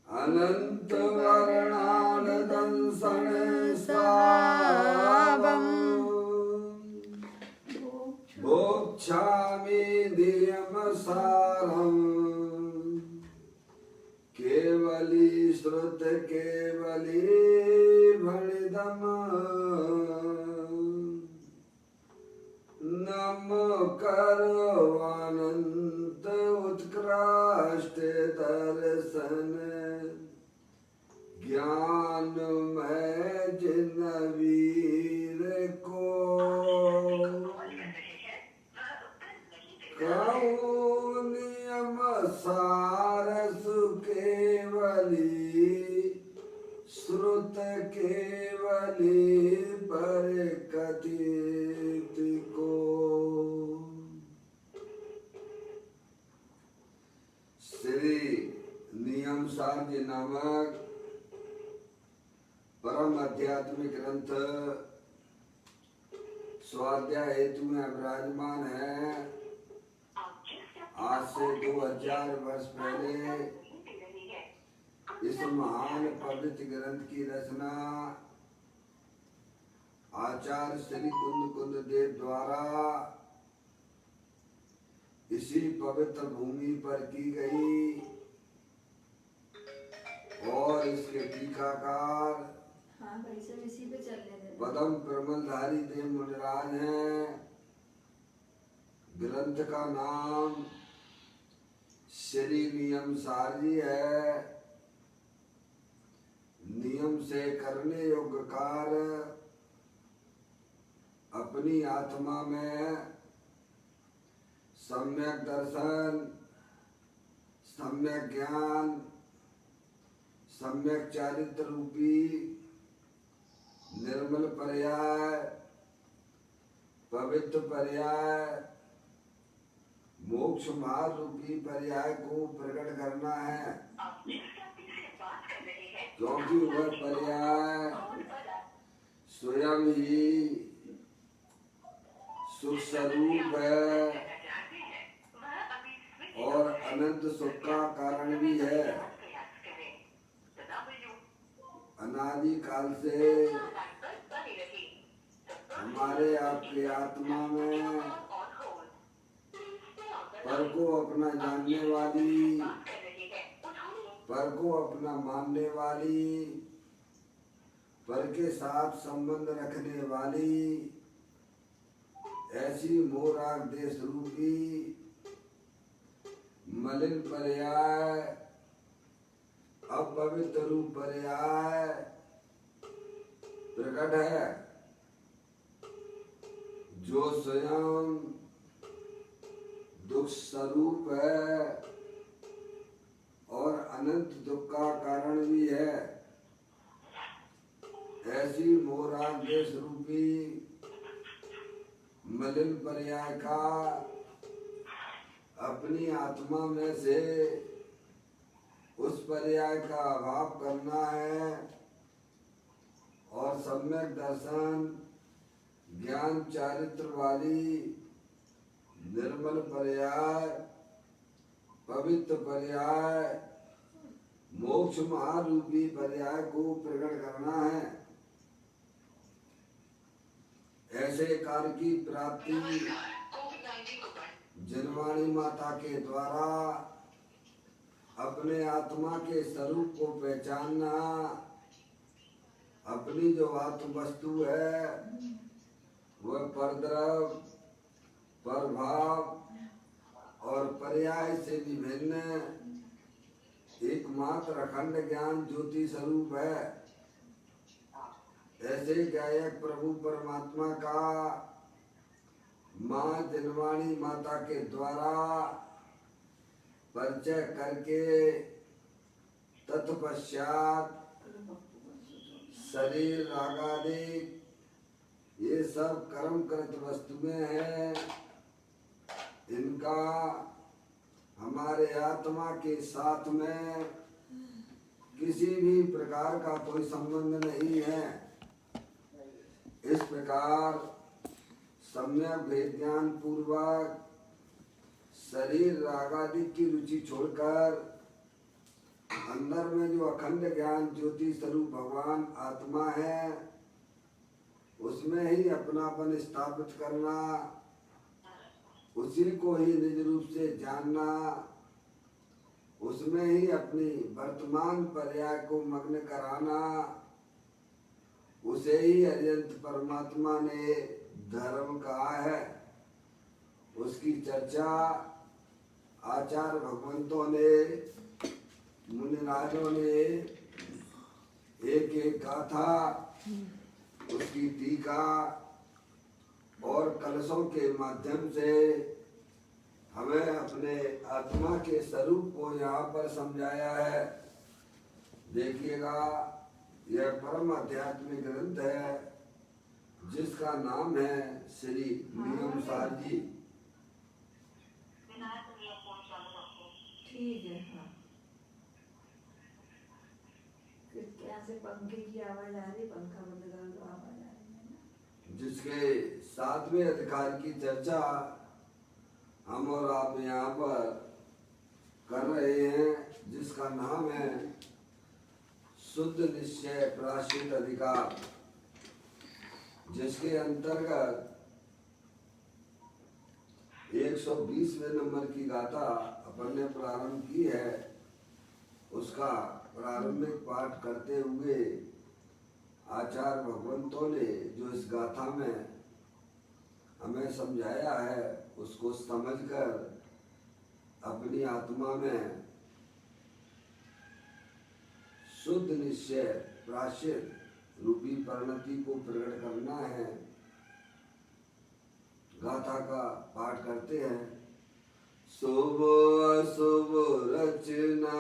अनंत वर्णान दंसन सावम भोक्षामि नियम सारम केवली श्रुत केवली भणिदम नमो करो अनंत उत्कृष्ट दर्शन ज्ञान में जिन वीर को कहूँ नियम सारस केवली श्रुत केवली पर कथित को। श्री नियम सार जी नामक परम आध्यात्मिक ग्रंथ स्वाध्याय हेतु में विराजमान है। आज से 2000 वर्ष पहले इस महान पवित्र ग्रंथ की रचना आचार्य श्री कुंद देव द्वारा इसी पवित्र भूमि पर की गई और इसके टीकाकार पदम प्रमलधारी देव मुनिराज हैं। ग्रंथ का नाम श्री नियम सार जी है। नियम से करने योग्य कार्य अपनी आत्मा में सम्यक दर्शन, सम्यक ज्ञान, सम्यक चारित्र रूपी निर्मल पर्याय, पवित्र पर्याय, मोक्ष मार्ग रूपी पर्याय को प्रकट करना है। क्योंकि वह पर्याय स्वयं ही सुख स्वरूप है और अनंत सुख का कारण भी है। अनादि काल से हमारे आपके आत्मा में पर को अपना जानने वाली, पर को अपना मानने वाली, पर के साथ संबंध रखने वाली ऐसी मोराग देश रूपी मलिन पर्याय, अपवित्र रूप पर्याय प्रकट है, जो स्वयं दुख स्वरूप है और अनंत दुख का कारण भी है। ऐसी मोराग देश रूपी मलिन पर्याय का अपनी आत्मा में से उस पर्याय का अभाव करना है और सम्यक दर्शन, ज्ञान, चारित्र वाली निर्मल पर्याय, पवित्र पर्याय, मोक्ष महारूपी पर्याय को प्रकट करना है। ऐसे कार्य की प्राप्ति जनवाणी माता के द्वारा अपने आत्मा के स्वरूप को पहचानना, अपनी जो आत्म वस्तु है वह परद्रव्य, परभाव और पर्याय से विभिन्न एकमात्र अखंड ज्ञान ज्योति स्वरूप है। ऐसे गायक प्रभु परमात्मा का माँ जनवाणी माता के द्वारा परिचय करके तत्पश्चात शरीर रागादि ये सब कर्मकृत वस्तुएं हैं, इनका हमारे आत्मा के साथ में किसी भी प्रकार का कोई संबंध नहीं है। इस प्रकार सम्यक भेद ज्ञान पूर्वक शरीर रागादि की रुचि छोड़कर अंदर में जो अखंड ज्ञान ज्योति स्वरूप भगवान आत्मा है उसमें ही अपनापन स्थापित करना, उसी को ही निज रूप से जानना, उसमें ही अपनी वर्तमान पर्याय को मग्न कराना, उसे ही अरिहंत परमात्मा ने धर्म कहा है। उसकी चर्चा आचार्य भगवंतों ने, मुनिराजों ने एक एक गाथा, उसकी टीका और कलशों के माध्यम से हमें अपने आत्मा के स्वरूप को यहाँ पर समझाया है। देखिएगा, यह परम आध्यात्मिक ग्रंथ है जिसका नाम है श्री नियम सार जी। ठीक है। हाँ, क्या से पंखे की आवाज आ रही, पंखा बंद कर दो, आवाज आ रही है ना। जिसके 7वें अधिकार की चर्चा हम और आप यहाँ पर कर रहे हैं, जिसका नाम है शुद्ध निश्चय प्राश्चित अधिकार, जिसके अंतर्गत 120वें नंबर की गाथा अपन ने प्रारंभ की है। उसका प्रारंभिक पाठ करते हुए आचार्य भगवंतों ने जो इस गाथा में हमें समझाया है उसको समझकर अपनी आत्मा में शुद्ध निश्चय प्राश्चित रूपी परिणति को प्रकट करना है। गाथा का पाठ करते हैं। शुभ अशुभ रचना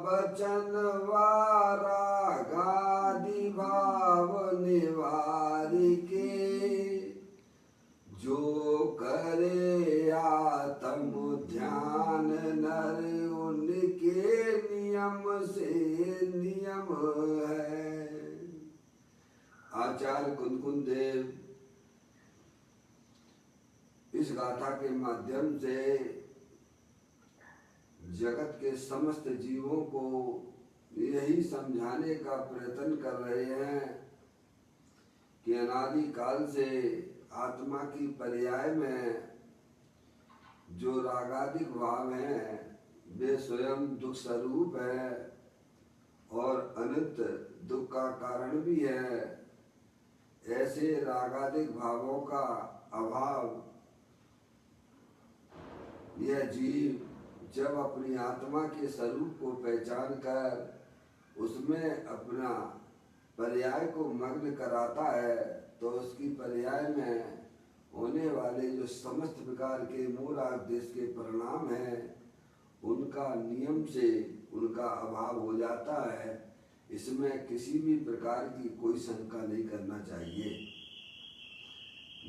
बचन वारा गादि भाव निवारी के, जो करे आत्म ध्यान नर उनके नियम से नियम है। आचार्य कुंदकुंद देव इस गाथा के माध्यम से जगत के समस्त जीवों को यही समझाने का प्रयत्न कर रहे हैं कि अनादि काल से आत्मा की पर्याय में जो रागादिक भाव हैं वे स्वयं दुख स्वरूप है और अनंत दुख का कारण भी है। ऐसे रागादिक भावों का अभाव यह जीव जब अपनी आत्मा के स्वरूप को पहचान कर उसमें अपना पर्याय को मग्न कराता है तो उसकी पर्याय में होने वाले जो समस्त प्रकार के मूल आदेश के परिणाम हैं उनका नियम से उनका अभाव हो जाता है। इसमें किसी भी प्रकार की कोई शंका नहीं करना चाहिए।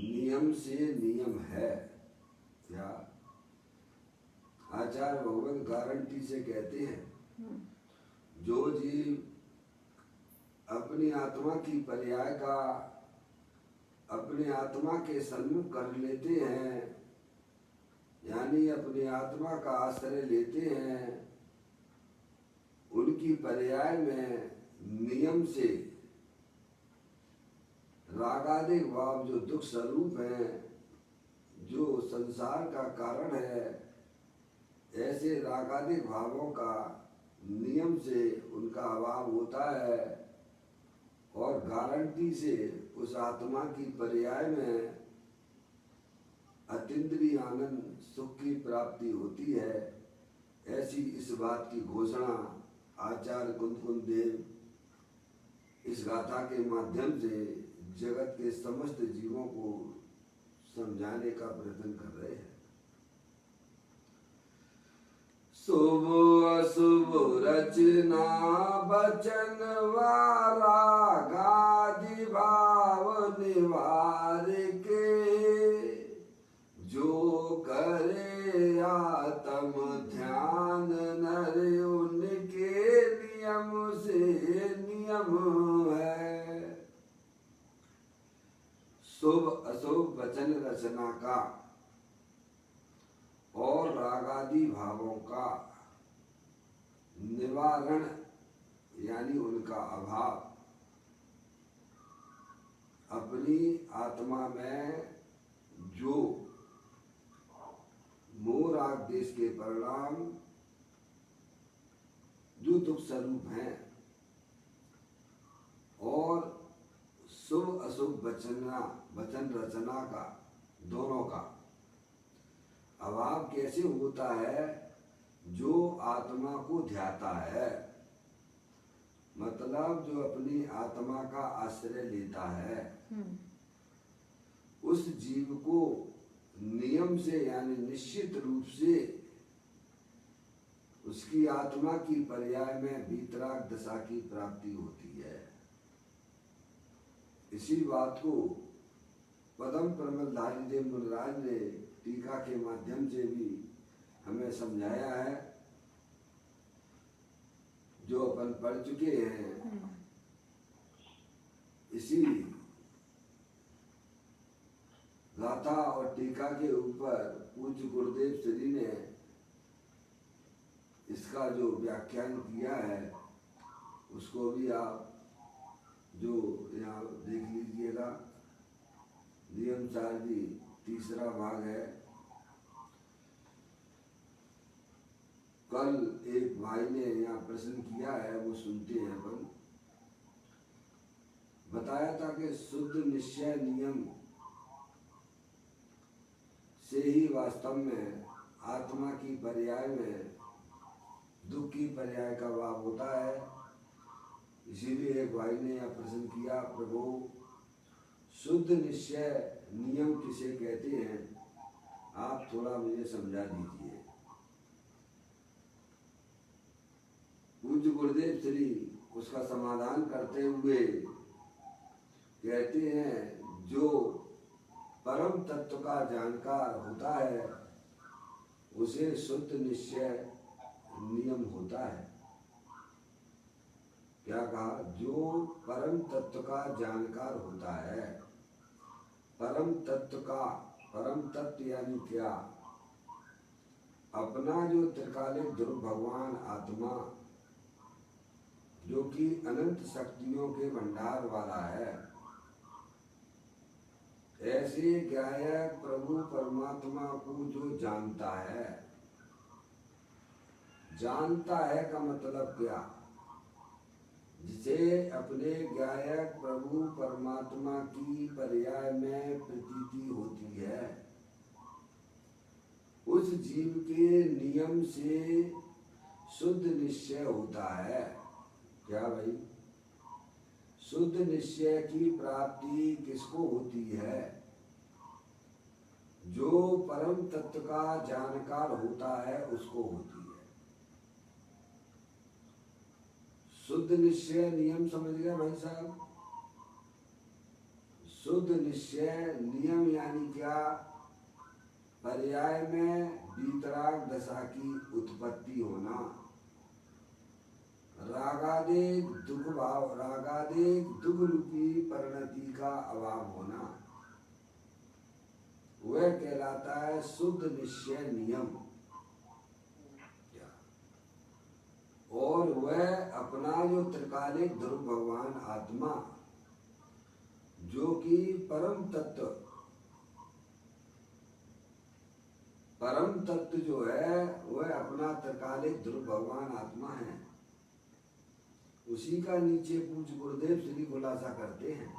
नियम से नियम है क्या? आचार्य भगवान गारंटी से कहते हैं जो जीव अपनी आत्मा की पर्याय का अपने आत्मा के सन्मुख कर लेते हैं, यानी अपनी आत्मा का आश्रय लेते हैं, उनकी पर्याय में नियम से रागादिक भाव जो दुख स्वरूप है, जो संसार का कारण है, ऐसे रागादिक भावों का नियम से उनका अभाव होता है और गारंटी से उस आत्मा की पर्याय में अतीन्द्रिय आनंद सुख की प्राप्ति होती है। ऐसी इस बात की घोषणा आचार्य कुंदकुंद देव इस गाथा के माध्यम से जगत के समस्त जीवों को समझाने का प्रयत्न कर रहे हैं। शुभ अशुभ रचना बचन वारा गादि भाव निवार के, जो करे आत्म ध्यान नर उनके नियम से नियम है। शुभ अशुभ वचन रचना का और अनादि भावों का निवारण यानी उनका अभाव अपनी आत्मा में जो मोह राग देश के परिणाम जो दुख स्वरूप हैं और शुभ अशुभ वचन रचना का दोनों का अभाव कैसे होता है? जो आत्मा को ध्याता है, मतलब जो अपनी आत्मा का आश्रय लेता है, उस जीव को नियम से यानी निश्चित रूप से उसकी आत्मा की पर्याय में वीतराग दशा की प्राप्ति होती है। इसी बात को पदम प्रमलधारी देव मुनिराज ने टीका के माध्यम से भी हमें समझाया है, जो अपन पढ़ चुके हैं। इसी गाथा और टीका के ऊपर पूज्य गुरुदेव श्री ने इसका जो व्याख्यान किया है उसको भी आप जो यहाँ देख लीजिएगा। नियम सार जी तीसरा भाग है। कल एक भाई ने यहाँ प्रश्न किया है, वो सुनते हैं अपन। बताया था कि शुद्ध निश्चय नियम से ही वास्तव में आत्मा की पर्याय में दुख की पर्याय का भाव होता है। इसीलिए एक भाई ने यह प्रश्न किया, प्रभु शुद्ध निश्चय नियम किसे कहते हैं, आप थोड़ा मुझे समझा दीजिए। पूज्य गुरुदेव श्री उसका समाधान करते हुए कहते हैं, जो परम तत्व का जानकार होता है उसे शुद्ध निश्चय नियम होता है। क्या कहा? जो परम तत्व का जानकार होता है। परम तत्व का, परम तत्व यानी क्या? अपना जो त्रिकालिक ध्रुव भगवान आत्मा जो कि अनंत शक्तियों के भंडार वाला है, ऐसे गायक प्रभु परमात्मा को जो जानता है। जानता है का मतलब क्या? जिसे अपने गायक प्रभु परमात्मा की पर्याय में प्रतीति होती है, उस जीव के नियम से शुद्ध निश्चय होता है। क्या भाई? शुद्ध निश्चय की प्राप्ति किसको होती है? जो परम तत्व का जानकार होता है उसको होती है। शुद्ध निश्चय नियम समझ गए भाई साहब? शुद्ध निश्चय नियम यानी क्या? पर्याय में वीतराग दशा की उत्पत्ति होना, रागादेग दुख भाव, रागादेग दुख रूपी परिणति का अभाव होना, वह कहलाता है शुद्ध निश्चय नियम। और वह अपना जो त्रिकालिक ध्रुव भगवान आत्मा जो कि परम तत्व जो है वह अपना त्रिकालिक ध्रुव भगवान आत्मा है। उसी का नीचे पूज्य गुरुदेव श्री खुलासा करते हैं,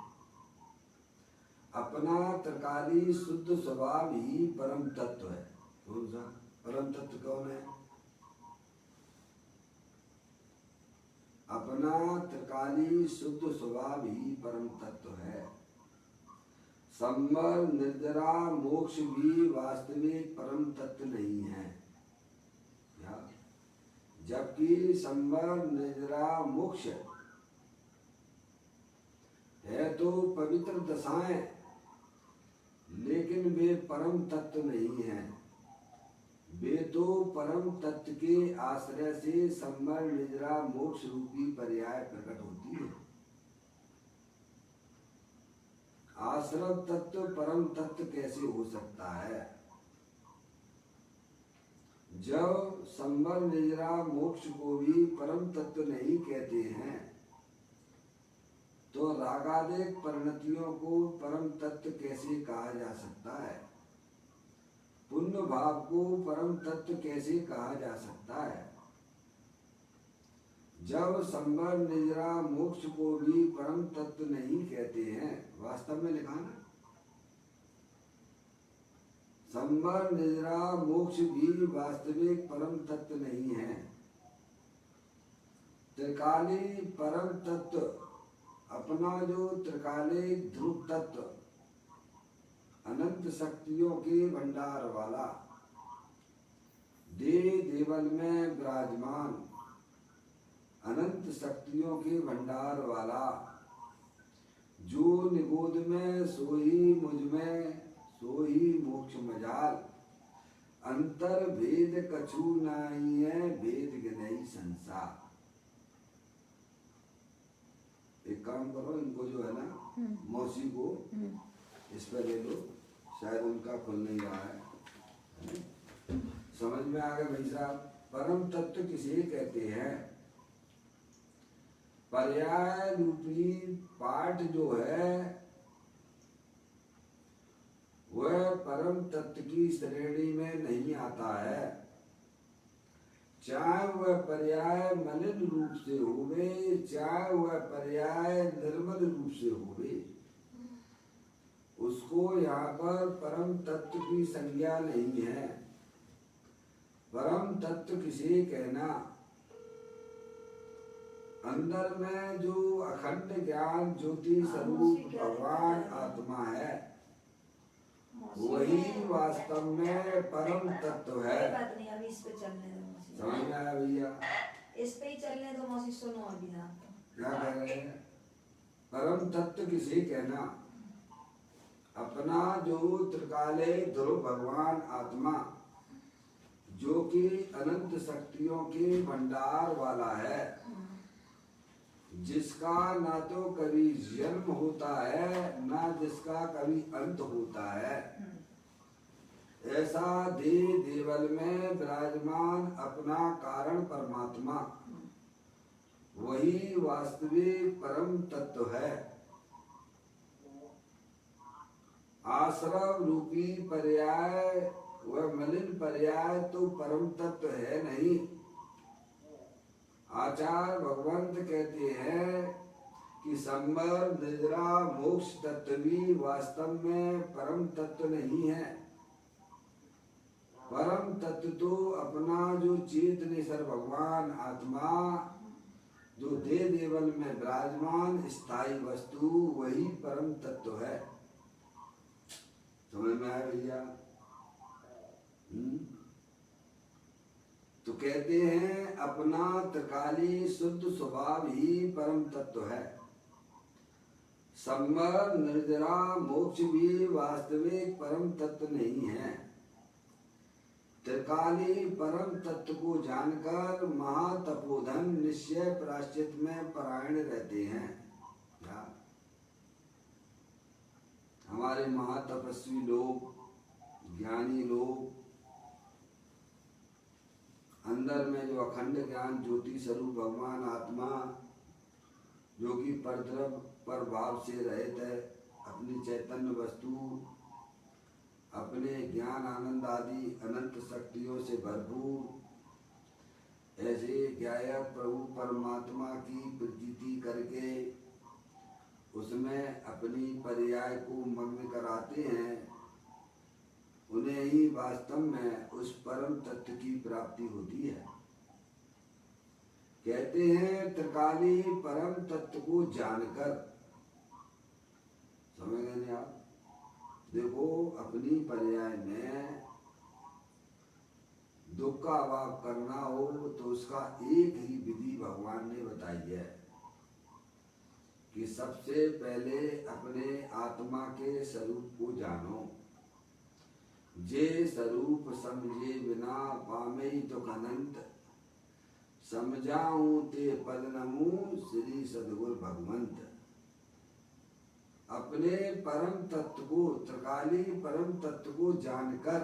अपना त्रिकाली शुद्ध स्वभाव ही परम तत्व है। कौन सा परम तत्व कौन है? अपना त्रिकाली शुद्ध स्वभाव ही परम तत्व है। संवर निर्जरा मोक्ष भी वास्तविक परम तत्व नहीं है। जबकि संवर निर्जरा मोक्ष है तो पवित्र दशाएं, लेकिन वे परम तत्व नहीं है। वे तो परम तत्व के आश्रय से संवर निजरा मोक्ष रूपी पर्याय प्रकट होती है। आश्रव तत्व परम तत्व कैसे हो सकता है? जब संबर निजरा मोक्ष को भी परम तत्व नहीं कहते हैं तो रागादिक परिणतियों को परम तत्व कैसे कहा जा सकता है? पुण्य भाव को परम तत्व कैसे कहा जा सकता है? जब संबर निजरा मोक्ष को भी परम तत्व नहीं कहते हैं, वास्तव में लिखा ना, संबर निजरा मोक्ष भी वास्तविक परम तत्व नहीं है। त्रिकाली परम तत्व अपना जो त्रिकालिक ध्रुव तत्व अनंत शक्तियों के भंडार वाला देवल में विराजमान अनंत शक्तियों के भंडार वाला जो निगोद में सोई मुझ में सोई मोक्ष मजाल अंतर भेद कछु नाई है भेद गिनई संसार। एक काम करो, इनको जो है ना मौसी को इस पर ले लो, शायद उनका खुल नहीं रहा है। समझ में आ गया भाई साहब? परम तत्व किसे कहते हैं? पर्याय रूपी पाठ जो है वह परम तत्व की श्रेणी में नहीं आता है, चाहे वह पर्याय मलिन रूप से होवे, चाहे वह पर्याय निर्मल रूप से होवे, उसको यहाँ पर परम तत्व की संज्ञा नहीं है। परम तत्व किसे कहना? अंदर में जो अखंड ज्ञान ज्योति स्वरूप भगवान आत्मा है वही वास्तव में परम तत्व है। बात नहीं, अभी इस पे चलने दो मौसी। समझ में आया भैया? इस पे ही चलने दो मौसी, सुनो अभी आप क्या कह रहे हैं? परम तत्व किसे कहना? अपना जो त्रिकाले ध्रुव भगवान आत्मा जो कि अनंत शक्तियों के भंडार वाला है, जिसका ना तो कभी जन्म होता है ना जिसका कभी अंत होता है, ऐसा देवल में विराजमान अपना कारण परमात्मा वही वास्तविक परम तत्व है। आश्रव रूपी पर्याय वह मलिन पर्याय तो परम तत्व है नहीं। आचार्य भगवंत कहते हैं कि संबर निद्रा मोक्ष तत्व भी वास्तव में परम तत्व नहीं है। परम तत्व तो अपना जो चेतनेश्वर भगवान आत्मा जो देवल में विराजमान स्थायी वस्तु वही परम तत्व है। समझ में आया भैया? तो कहते हैं अपना त्रिकाली शुद्ध स्वभाव ही परम तत्व है। संबर निर्जरा मोक्ष भी वास्तविक परम तत्व नहीं है। त्रिकाली परम तत्व को जानकर महातपोधन निश्चय प्रायश्चित में परायण रहते हैं। क्या हमारे महातपस्वी लोग, ज्ञानी लोग, अंदर में जो अखंड ज्ञान ज्योति स्वरूप भगवान आत्मा जो कि परद्रव पर भाव से रहित है, अपनी चैतन्य वस्तु अपने ज्ञान आनंद आदि अनंत शक्तियों से भरपूर, ऐसे ज्ञायक प्रभु परमात्मा की प्रतीति करके उसमें अपनी पर्याय को मग्न कराते हैं, उन्हें ही वास्तव में उस परम तत्व की प्राप्ति होती है। कहते हैं त्रिकाली परम तत्व को जानकर, समझ गए आप? देखो अपनी पर्याय में दुख का अभाव करना हो तो उसका एक ही विधि भगवान ने बताई है कि सबसे पहले अपने आत्मा के स्वरूप को जानो। जे स्वरूप समझे बिना पामे दुख अनंत, समझाऊं ते पद नमू श्री सदगुरु भगवंत। अपने परम तत्व को, त्रिकाली परम तत्व को जानकर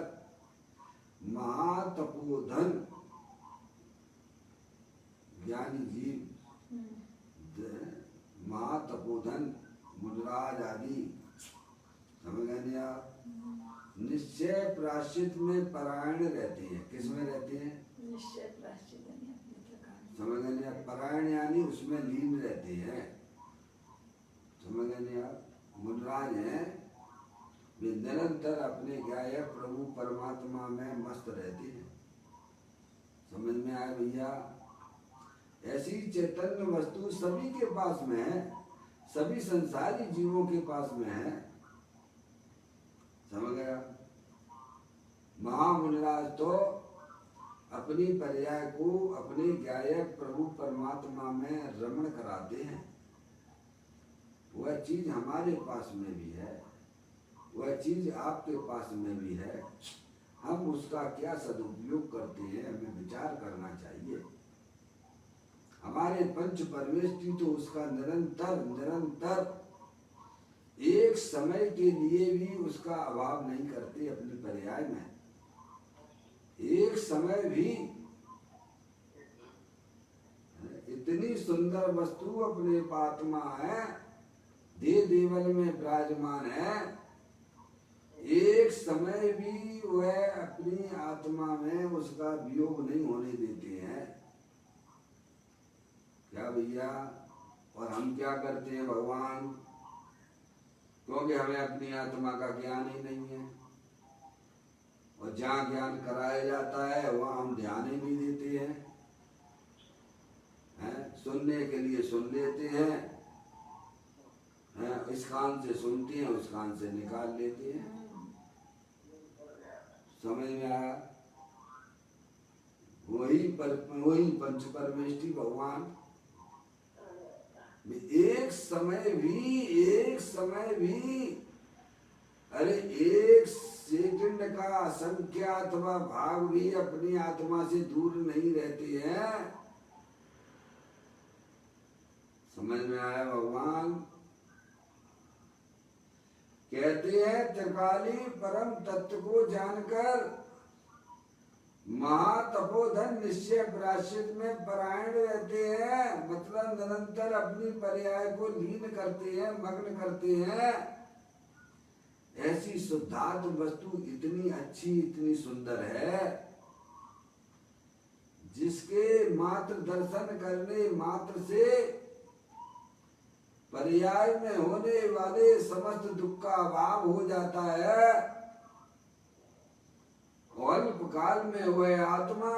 महातपोधन ज्ञानी जीव, महातपोधन मुद्राज आदि, समझ गए आप? निश्चय प्रायश्चित में परायण रहते हैं। किस में रहते हैं? निश्चय प्रायश्चित अपने प्रकार। समझ गए आप? परायण यानी उसमें लीन रहते हैं। समझ गए आप? मुद्राज हैं वे निरंतर अपने गायक प्रभु परमात्मा में मस्त रहते हैं। समझ में आया भैया? ऐसी चैतन्य वस्तु सभी के पास में है, सभी संसारी जीवों के पास में है। समझ गया? महामुनिराज तो अपनी पर्याय को अपने गायक प्रभु परमात्मा में रमण कराते हैं। वह चीज हमारे पास में भी है, वह चीज आपके पास में भी है। हम उसका क्या सदुपयोग करते हैं, हमें विचार करना चाहिए। हमारे पंच परमेष्ठी तो उसका निरंतर निरंतर एक समय के लिए भी उसका अभाव नहीं करते। अपनी पर्याय में एक समय भी इतनी सुंदर वस्तु अपने आत्मा है, दे देवल में विराजमान है, एक समय भी वह अपनी आत्मा में उसका वियोग नहीं होने देते हैं। क्या भैया? और हम क्या करते हैं भगवान? क्योंकि हमें अपनी आत्मा का ज्ञान ही नहीं है, और जहाँ ज्ञान कराया जाता है वहाँ हम ध्यान ही नहीं देते हैं। सुनने के लिए सुन लेते हैं, इस कान से सुनते हैं, उस कान से निकाल लेते हैं। समझ में आया? वही पंच परमेष्ठी भगवान एक समय भी अरे एक सेकंड का असंख्या अथवा भाग भी अपनी आत्मा से दूर नहीं रहते हैं। समझ में आया भगवान? कहते हैं त्रिकाली परम तत्व को जानकर महातपोधन निश्चय प्रायश्चित में परायण रहते हैं। मतलब निरंतर अपनी पर्याय को लीन करते हैं, मग्न करते हैं। ऐसी शुद्धात्म वस्तु इतनी अच्छी, इतनी सुंदर है, जिसके मात्र दर्शन करने मात्र से पर्याय में होने वाले समस्त दुख का अभाव हो जाता है। अल्प काल में वह आत्मा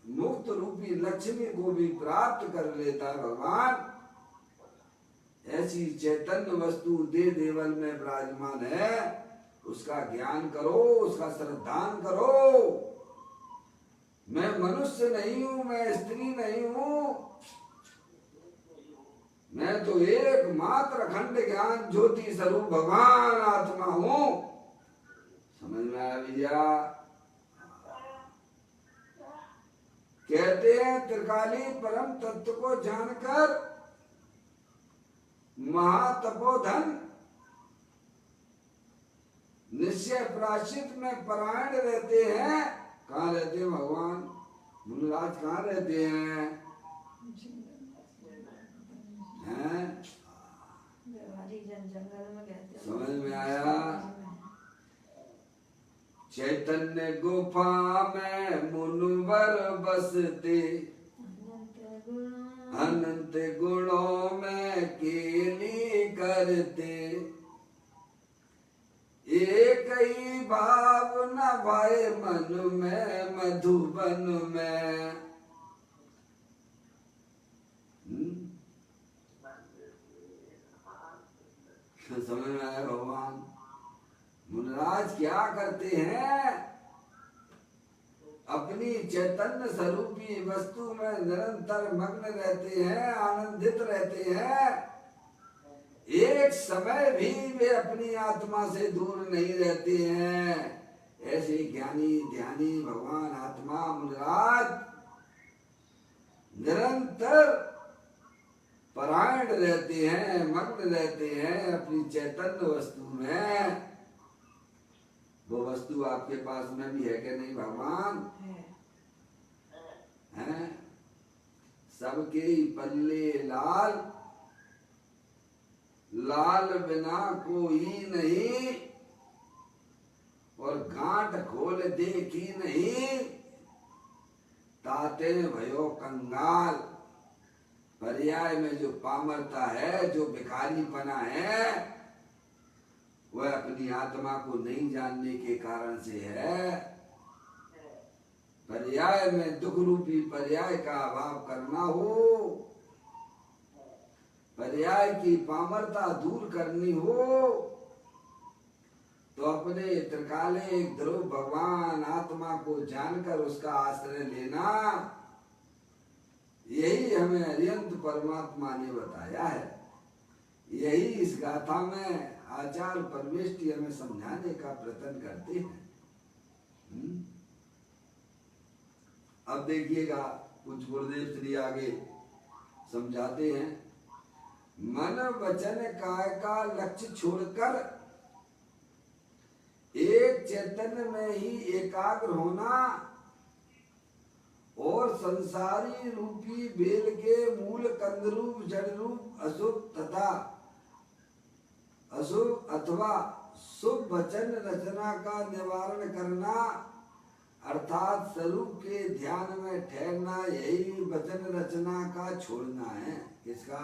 मुक्त रूपी लक्ष्मी को भी प्राप्त कर लेता है भगवान। ऐसी चैतन्य वस्तु दे देवल में विराजमान है, उसका ज्ञान करो, उसका श्रद्धान करो। मैं मनुष्य नहीं हूं, मैं स्त्री नहीं हूं, मैं तो एकमात्र अखंड ज्ञान ज्योति स्वरूप भगवान आत्मा हूं। समझ में आया भैया? कहते हैं त्रिकाली परम तत्व को जानकर महातपोधन निश्चय प्रायश्चित में परायण रहते हैं। कहाँ रहते हैं भगवान? मुनिराज कहाँ रहते हैं? जंगल में रहते हैं। समझ में आया? चैतन्य गुफा में मुनिवर बसते, अनंत गुणों में केली करते, एक ही भाव न भाए मन में मधुबन में। समझ में आया भगवान? मुनिराज क्या करते हैं? अपनी चैतन्य स्वरूपी वस्तु में निरंतर मग्न रहते हैं, आनंदित रहते हैं। एक समय भी वे अपनी आत्मा से दूर नहीं रहते हैं। ऐसे ज्ञानी ध्यानी भगवान आत्मा मुनिराज निरंतर परायण रहते हैं, मग्न रहते हैं अपनी चैतन्य वस्तु में। वो वस्तु आपके पास में भी है कि नहीं भगवान? हैं? सबके ही पल्ले लाल, लाल बिना कोई नहीं, और गांठ खोल देखी नहीं, ताते भयो कंगाल। पर्याय में जो पामरता है, जो भिखारीपना है, वह अपनी आत्मा को नहीं जानने के कारण से है। पर्याय में दुख रूपी पर्याय का अभाव करना हो, पर्याय की पामरता दूर करनी हो, तो अपने त्रिकाले ध्रुव भगवान आत्मा को जानकर उसका आश्रय लेना, यही हमें अरिहंत परमात्मा ने बताया है। यही इस गाथा में आचार्य परमेष्ठी हमें समझाने का प्रयत्न करते हैं। अब देखिएगा कुछ गुरुदेव श्री आगे समझाते हैं। मन वचन काय का लक्ष्य छोड़कर एक चैतन्य में ही एकाग्र होना, और संसारी रूपी बेल के मूल कंदरूप जड़ रूप अशुभ तथा अशुभ अथवा शुभ वचन रचना का निवारण करना, अर्थात स्वरूप के ध्यान में ठहरना, यही वचन रचना का छोड़ना है। किसका?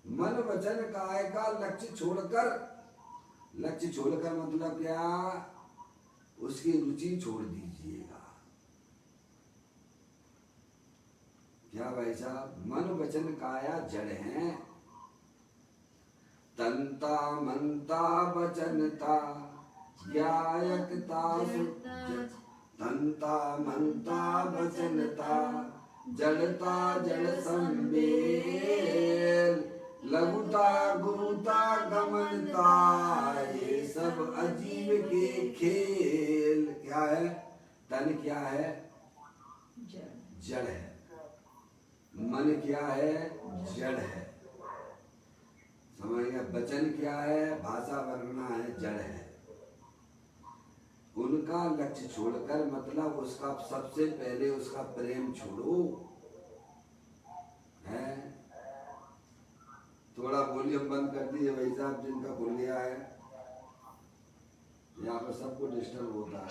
मन वचन काय का लक्ष्य छोड़कर, लक्ष्य छोड़कर मतलब क्या? उसकी रुचि छोड़ दीजिएगा। क्या भाई साहब? मन वचन काया जड़ है। तंता मनता वचनता ज्ञायकता, तंता मनता वचनता जड़ता जड़ संवेल, लघुता गुरुता गमनता, ये सब अजीब के खेल। क्या है? तन क्या है? जड़ है। मन क्या है? जड़ है। समझ गया? वचन क्या है? भाषा वर्णना है, जड़ है। उनका लक्ष्य छोड़कर मतलब उसका सबसे पहले उसका प्रेम छोड़ो। है? थोड़ा वॉल्यूम बंद कर दिए भाई साहब, जिनका खुल गया है। यहाँ पर सबको डिस्टर्ब होता है।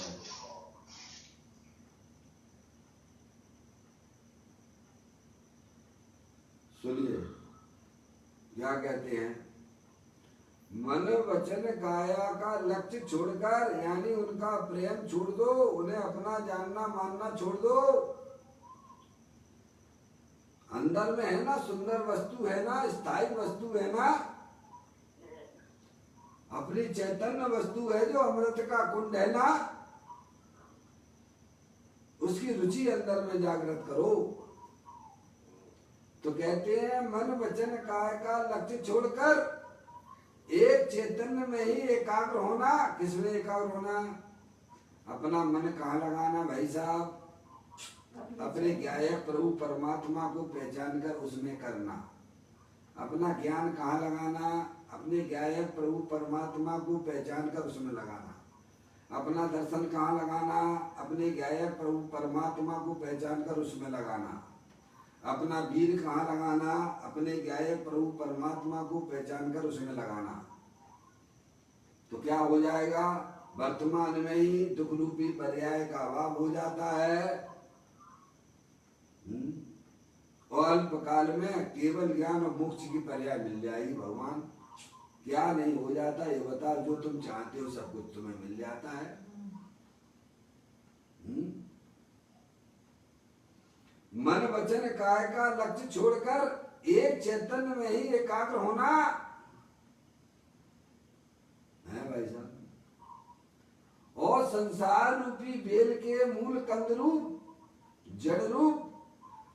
सुनिए क्या कहते हैं। मन वचन काया का लक्ष्य छोड़कर, यानी उनका प्रेम छोड़ दो, उन्हें अपना जानना मानना छोड़ दो। अंदर में है ना सुंदर वस्तु, है ना स्थायी वस्तु, है ना अपनी चैतन्य वस्तु है, जो अमृत का कुंड है ना, उसकी रुचि अंदर में जागृत करो। तो कहते हैं मन वचन काय का लक्ष्य छोड़कर एक चैतन्य में ही एकाग्र होना। किसमें एकाग्र होना? अपना मन कहाँ लगाना भाई साहब? अपने ज्ञायक प्रभु परमात्मा को पहचान कर उसमें करना। अपना ज्ञान कहाँ लगाना? अपने ज्ञायक प्रभु परमात्मा को पहचान कर उसमें लगाना। अपना दर्शन कहाँ लगाना? अपने ज्ञायक प्रभु परमात्मा को पहचान कर उसमें लगाना। अपना वीर कहाँ लगाना? अपने ज्ञायक प्रभु परमात्मा को पहचान कर उसमें लगाना। तो क्या हो जाएगा? वर्तमान में ही दुख रूपी पर्याय का अभाव हो जाता है, और अल्प काल में केवल ज्ञान और मोक्ष की पर्याय मिल जाएगी। भगवान क्या नहीं हो जाता ये बताओ? जो तुम चाहते हो सब कुछ तुम्हें मिल जाता है। मन वचन काय का लक्ष्य छोड़कर एक चैतन्य में ही एकाग्र होना है भाई साहब। और संसार रूपी बेल के मूल कंदरूप जड़ रूप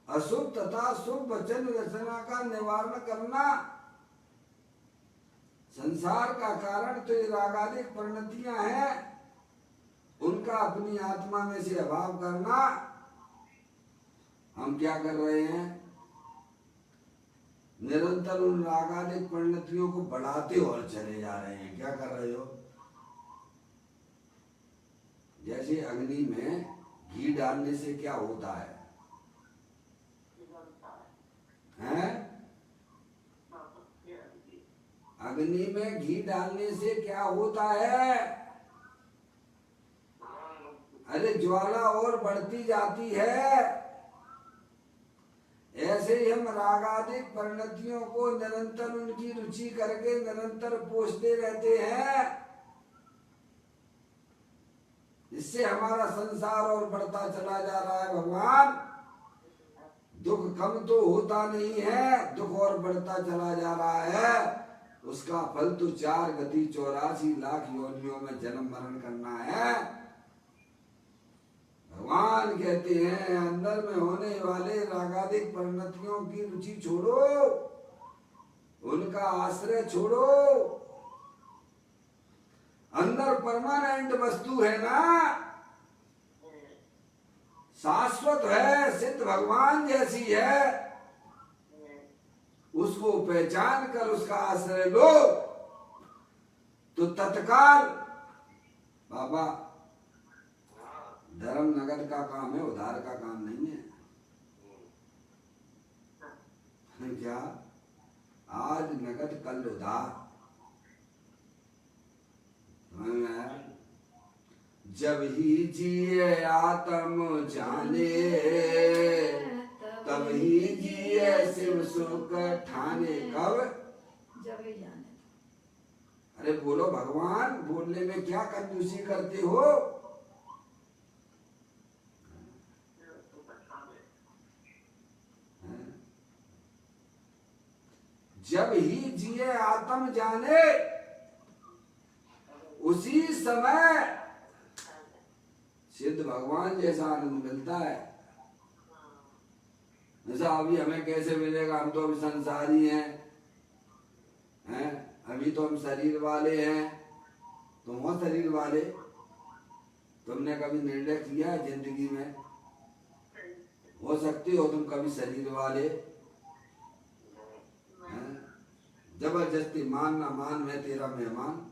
अशुभ तथा शुभ वचन रचना का निवारण करना। संसार का कारण तो ये रागादिक परिणतियां हैं, उनका अपनी आत्मा में से अभाव करना। हम क्या कर रहे हैं? निरंतर उन रागादिक परिणतियों को बढ़ाते और चले जा रहे हैं। क्या कर रहे हो? जैसे अग्नि में घी डालने से क्या होता है? हैं? अग्नि में घी डालने से क्या होता है? अरे ज्वाला और बढ़ती जाती है। ऐसे ही हम रागादिक परिणतियों को निरंतर उनकी रुचि करके निरंतर पोषते रहते हैं। इससे हमारा संसार और बढ़ता चला जा रहा है। भगवान, दुख कम तो होता नहीं है, दुख और बढ़ता चला जा रहा है। उसका फल तो 4 गति 84 लाख योनियों में जन्म मरण करना है। भगवान कहते हैं अंदर में होने वाले रागादिक परिणतियों की रुचि छोड़ो, उनका आश्रय छोड़ो। अंदर परमानेंट वस्तु है ना, शाश्वत है, सिद्ध भगवान जैसी है, उसको पहचान कर उसका आश्रय लो तो तत्काल। बाबा, धर्म नगद का काम है, उधार का काम नहीं है। क्या? आज नगद कल उधार। जब ही जिए आत्म जाने, तब ही जिए शिव सुख ठाने। कब? जब ही जाने। अरे बोलो भगवान, बोलने में क्या कंजूसी करते हो? जब ही जिए आत्म जाने, उसी समय सिद्ध भगवान जैसा आनंद मिलता है। जैसा अभी हमें कैसे मिलेगा? हम तो अभी संसारी हैं? अभी तो हम शरीर वाले हैं। तुम हो शरीर वाले? तुमने कभी निर्णय किया जिंदगी में? हो सकते हो तुम कभी शरीर वाले? जबरदस्ती मान ना मान, मैं तेरा मेहमान।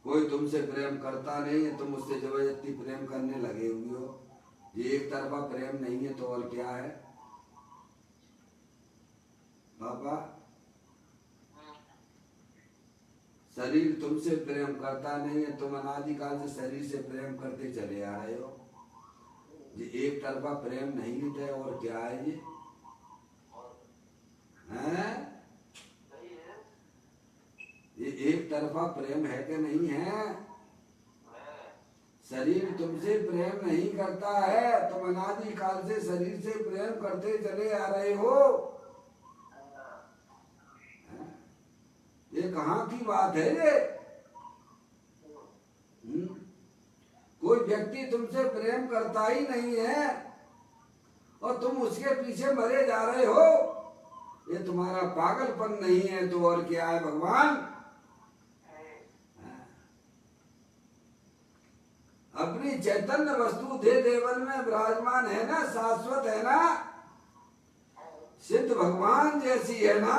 कोई तुमसे प्रेम करता नहीं है, तुम उससे जबरदस्ती प्रेम करने लगे हुए हो। ये एक तरफा प्रेम नहीं है तो और क्या है? बाबा, शरीर तुमसे प्रेम करता नहीं है, तुम अनादिकाल से शरीर से प्रेम करते चले आ रहे हो। ये एक तरफा प्रेम नहीं है और क्या है ये? हैं? ये एक तरफा प्रेम है कि नहीं है? शरीर तुमसे प्रेम नहीं करता है, तुम अनादिकाल से शरीर से प्रेम करते चले आ रहे हो। ये कहाँ की बात है ये? कोई व्यक्ति तुमसे प्रेम करता ही नहीं है और तुम उसके पीछे मरे जा रहे हो। ये तुम्हारा पागलपन नहीं है तो और क्या है भगवान? अपनी चैतन्य वस्तु दे देवन में विराजमान है ना, शाश्वत है ना, सिद्ध भगवान जैसी है ना,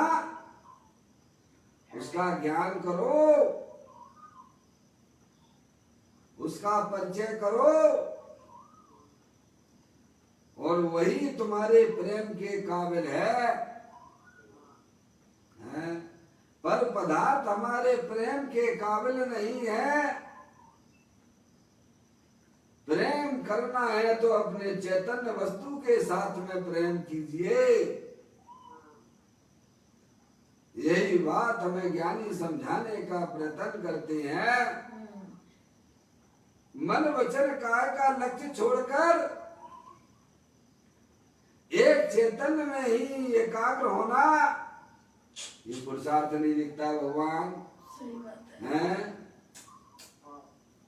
उसका ज्ञान करो, उसका परिचय करो और वही तुम्हारे प्रेम के काबिल है। पर पदार्थ हमारे प्रेम के काबिल नहीं है। प्रेम करना है तो अपने चैतन्य वस्तु के साथ में प्रेम कीजिए। यही बात हमें ज्ञानी समझाने का प्रयत्न करते हैं। मन वचन काय का लक्ष्य छोड़कर एक चैतन्य में ही एकाग्र होना, ये पुरुषार्थ नहीं दिखता भगवान। सही बात है। हैं?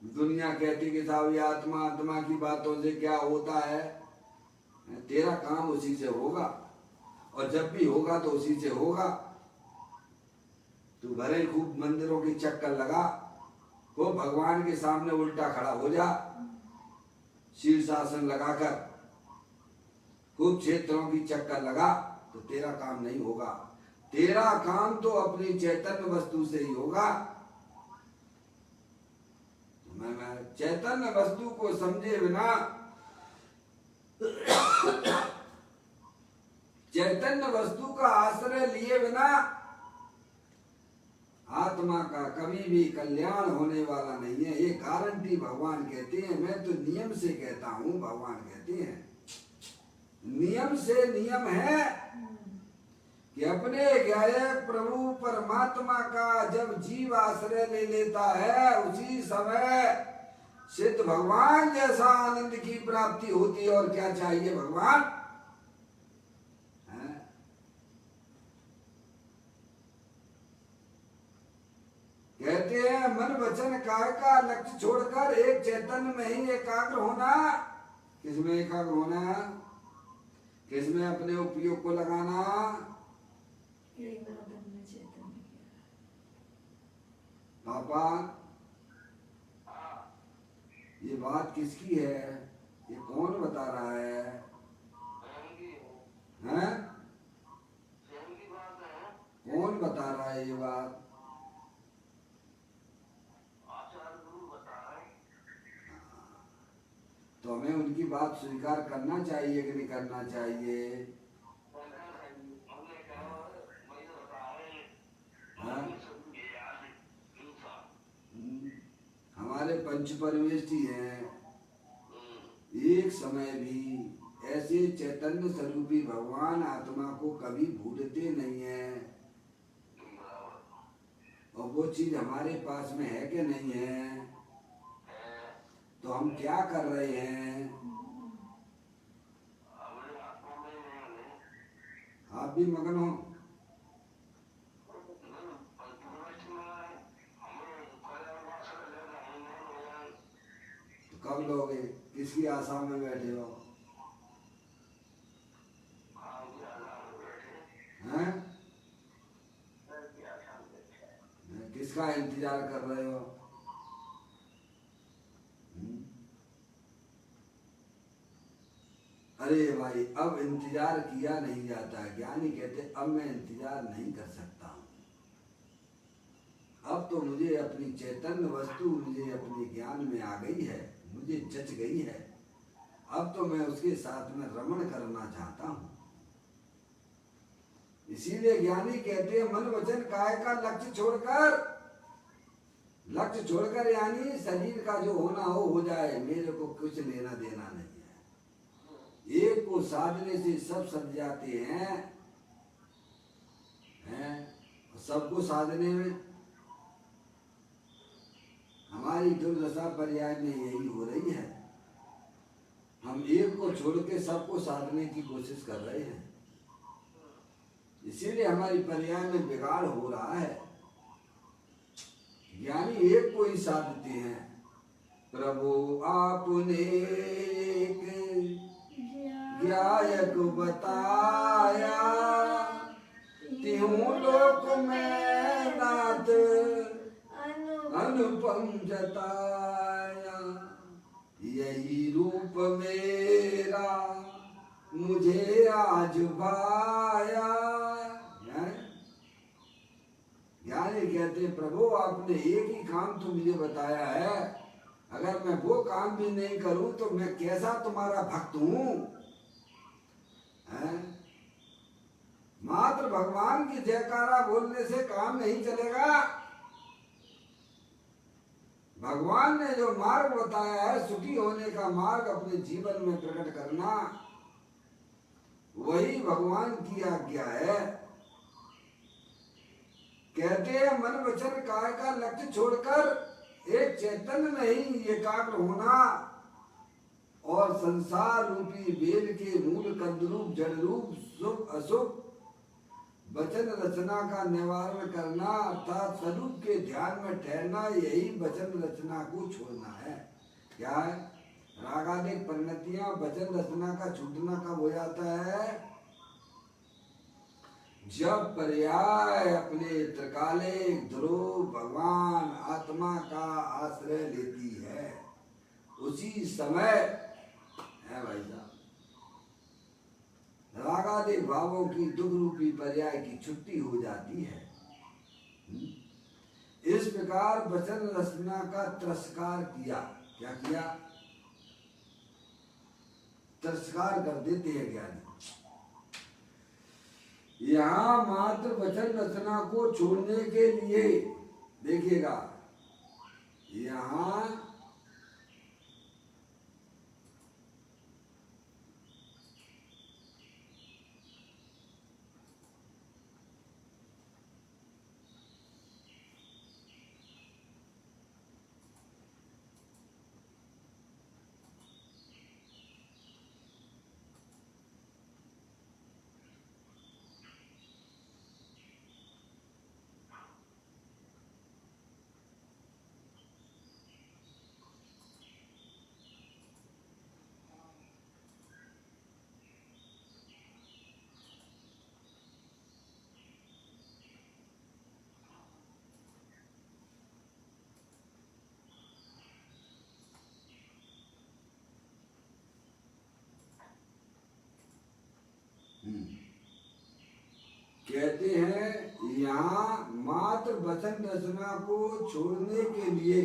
दुनिया कहती कि साहब आत्मा आत्मा की बातों से क्या होता है? तेरा काम उसी से होगा और जब भी होगा तो उसी से होगा। तू भले खूब मंदिरों की चक्कर लगा, खूब भगवान के सामने उल्टा खड़ा हो जा, शीर्षासन लगाकर खूब क्षेत्रों की चक्कर लगा, तो तेरा काम नहीं होगा। तेरा काम तो अपनी चैतन्य वस्तु से ही होगा। चैतन्य वस्तु को समझे बिना, चैतन्य वस्तु का आश्रय लिए बिना आत्मा का कभी भी कल्याण होने वाला नहीं है। ये गारंटी भगवान कहते हैं। मैं तो नियम से कहता हूँ, भगवान कहते हैं नियम से नियम है कि अपने गायक प्रभु परमात्मा का जब जीव आश्रय ले लेता है, उसी समय सिद्ध भगवान जैसा आनंद की प्राप्ति होती है। और क्या चाहिए भगवान? कहते हैं मन वचन काय का लक्ष्य छोड़कर एक चैतन्य में ही एकाग्र होना। किसमें एकाग्र होना? किसमें अपने उपयोग को लगाना? पापा ये बात किसकी है? ये कौन बता रहा है? हैं? कौन बता रहा है ये बात? तो हमें उनकी बात स्वीकार करना चाहिए कि नहीं करना चाहिए? हमारे पंच परमेष्ठी हैं, एक समय भी ऐसे चैतन्य स्वरूपी भगवान आत्मा को कभी भूलते नहीं है। और वो चीज हमारे पास में है कि नहीं है? तो हम क्या कर रहे हैं? आप भी मगन हो? तो कब लोगे? किसकी आशा में बैठे हो? हैं? किसका इंतजार कर रहे हो? अरे भाई, अब इंतजार किया नहीं जाता। ज्ञानी कहते अब मैं इंतजार नहीं कर सकता हूँ। अब तो मुझे अपनी चैतन्य वस्तु मुझे अपने ज्ञान में आ गई है, मुझे जच गई है। अब तो मैं उसके साथ में रमण करना चाहता हूँ। इसीलिए ज्ञानी कहते हैं मन वचन काय का लक्ष्य छोड़कर यानी शरीर का जो होना हो जाए, मेरे को कुछ लेना देना नहीं है। एक को साधने से सब सज जाते हैं, सबको साधने में हमारी दुर्दशा पर्याय में यही हो रही है। हम एक को छोड़ के सबको साधने की कोशिश कर रहे हैं, इसीलिए हमारी पर्याय में बिगाड़ हो रहा है। ज्ञानी एक को ही साधते हैं। प्रभु आपने एक ज्ञायक बताया, तिहु लोक में नाथ अनुपम जताया। यही रूप मेरा मुझे आज भाया। ज्ञानी कहते प्रभु आपने एक ही काम तो मुझे बताया है, अगर मैं वो काम भी नहीं करूं तो मैं कैसा तुम्हारा भक्त हूं? मात्र भगवान की जयकारा बोलने से काम नहीं चलेगा। भगवान ने जो मार्ग बताया है, सुखी होने का मार्ग अपने जीवन में प्रकट करना, वही भगवान की आज्ञा है। कहते हैं मन वचन काय का लक्ष्य छोड़कर एक चैतन्य में ही एकाग्र होना और संसार रूपी वेद के मूल कंदरूप जड़ रूप शुभ अशुभ वचन रचना का निवारण करना, अर्थात स्वरूप के ध्यान में ठहरना, यही वचन रचना को छोड़ना है। क्या है? रागादिक परिणतियां वचन रचना का छूटना कब हो जाता है? जब पर्याय अपने त्रिकालिक ध्रुव भगवान आत्मा का आश्रय लेती है, उसी समय है भाई साहब रागादिक भावों की दुख रूपी पर्याय की छुट्टी हो जाती है। इस प्रकार वचन रचना का तिरस्कार किया। क्या किया? तिरस्कार कर देते हैं ज्ञानी। यहाँ मात्र वचन रचना को छोड़ने के लिए देखिएगा, यहाँ कहते हैं यहाँ मात्र वचन रचना को छोड़ने के लिए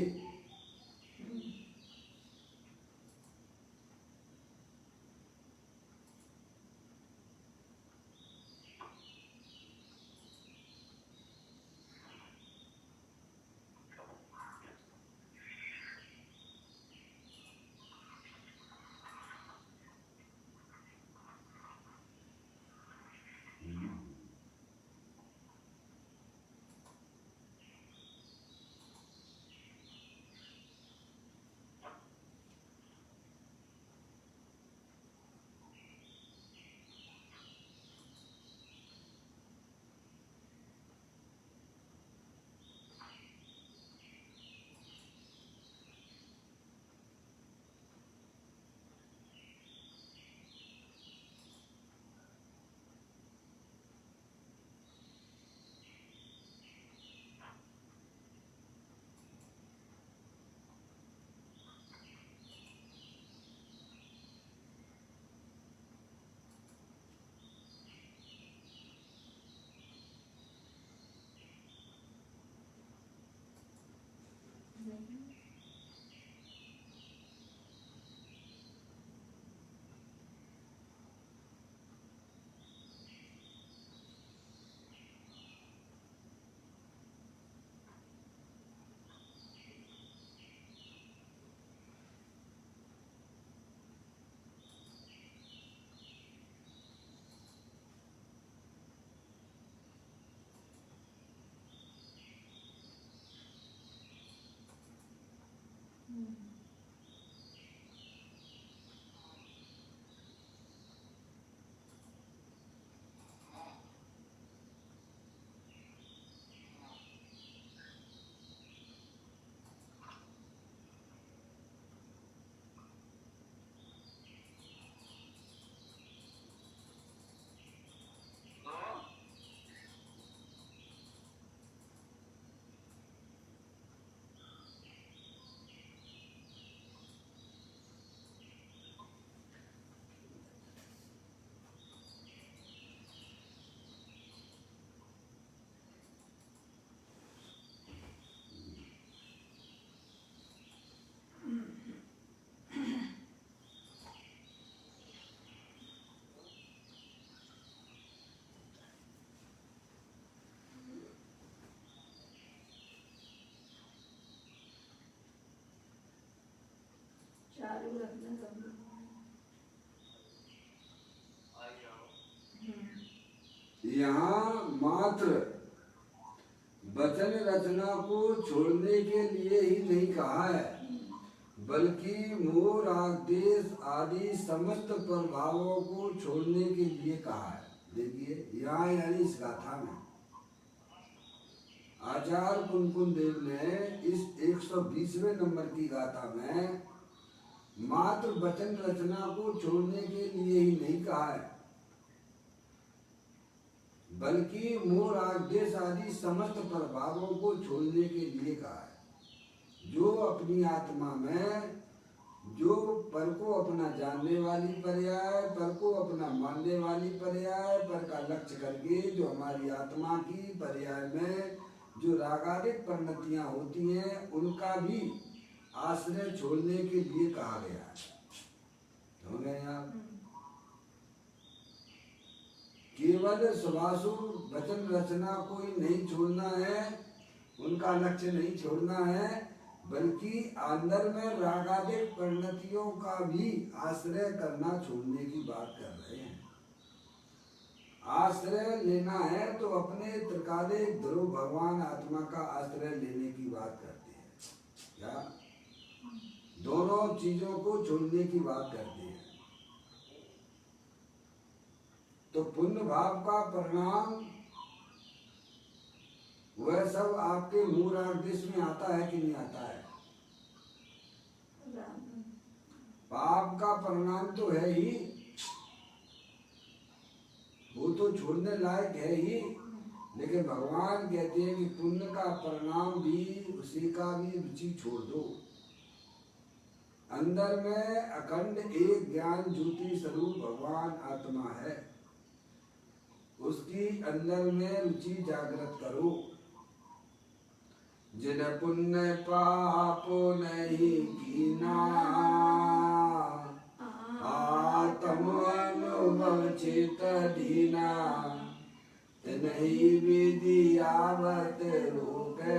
चालू रखना सब लोग। यहाँ मात्र वचन रचना को छोड़ने के लिए ही नहीं कहा है, बल्कि मोह राग देश आदि समस्त प्रभावों को छोड़ने के लिए कहा है। देखिए यहाँ यानी इस गाथा में आचार्य कुनकुन देव ने इस 120वें नंबर की गाथा में मात्र वचन रचना को छोड़ने के लिए ही नहीं कहा है, बल्कि मोह राग देश आदि समस्त प्रभावों को छोड़ने के लिए कहा है। जो अपनी आत्मा में जो पर को अपना जानने वाली पर्याय, पर को अपना मानने वाली पर्याय, पर का लक्ष्य करके जो हमारी आत्मा की पर्याय में जो रागादिक परिणतियां होती हैं, उनका भी आश्रय छोड़ने के लिए कहा गया है। समझ गए आप? केवल सुभाषुर वचन रचना को ही नहीं छोड़ना है, उनका लक्ष्य नहीं छोड़ना है, बल्कि अंदर में रागादिक परिणतियों का भी आश्रय करना छोड़ने की बात कर रहे हैं। आश्रय लेना है तो अपने त्रिकालिक ध्रुव भगवान आत्मा का आश्रय लेने की बात करते हैं। क्या? दोनों चीजों को छोड़ने की बात करते हैं। तो पुण्य भाव का परिणाम वह सब आपके मूलादेश में आता है कि नहीं आता है? पाप का परिणाम तो है ही, वो तो छोड़ने लायक है ही, लेकिन भगवान कहते हैं कि पुण्य का परिणाम भी, उसी का भी रुचि छोड़ दो। अंदर में अखंड एक ज्ञान ज्योति स्वरूप भगवान आत्मा है, उसकी अंदर में रुचि जागृत करो। जिन पुण्य पाप नहीं कीना, आत्म अनुभव चित दीना, नहीं विधि आवत रोके,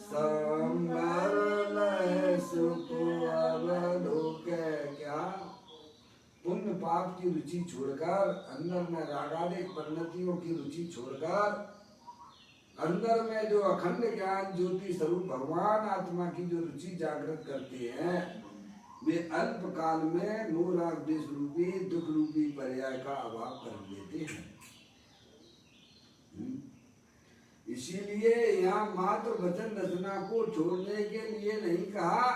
संबर लय सुख अवलोके। क्या? पुण्य पाप की रुचि छोड़कर, अंदर में रागादिक परिणतियों की रुचि छोड़कर, अंदर में जो अखंड ज्ञान ज्योति स्वरूप भगवान आत्मा की जो रुचि जागृत करते हैं, वे अल्प काल में मूलादेश रूपी दुख रूपी पर्याय का अभाव कर लेते हैं। इसीलिए यहाँ मात्र वचन रचना को छोड़ने के लिए नहीं कहा,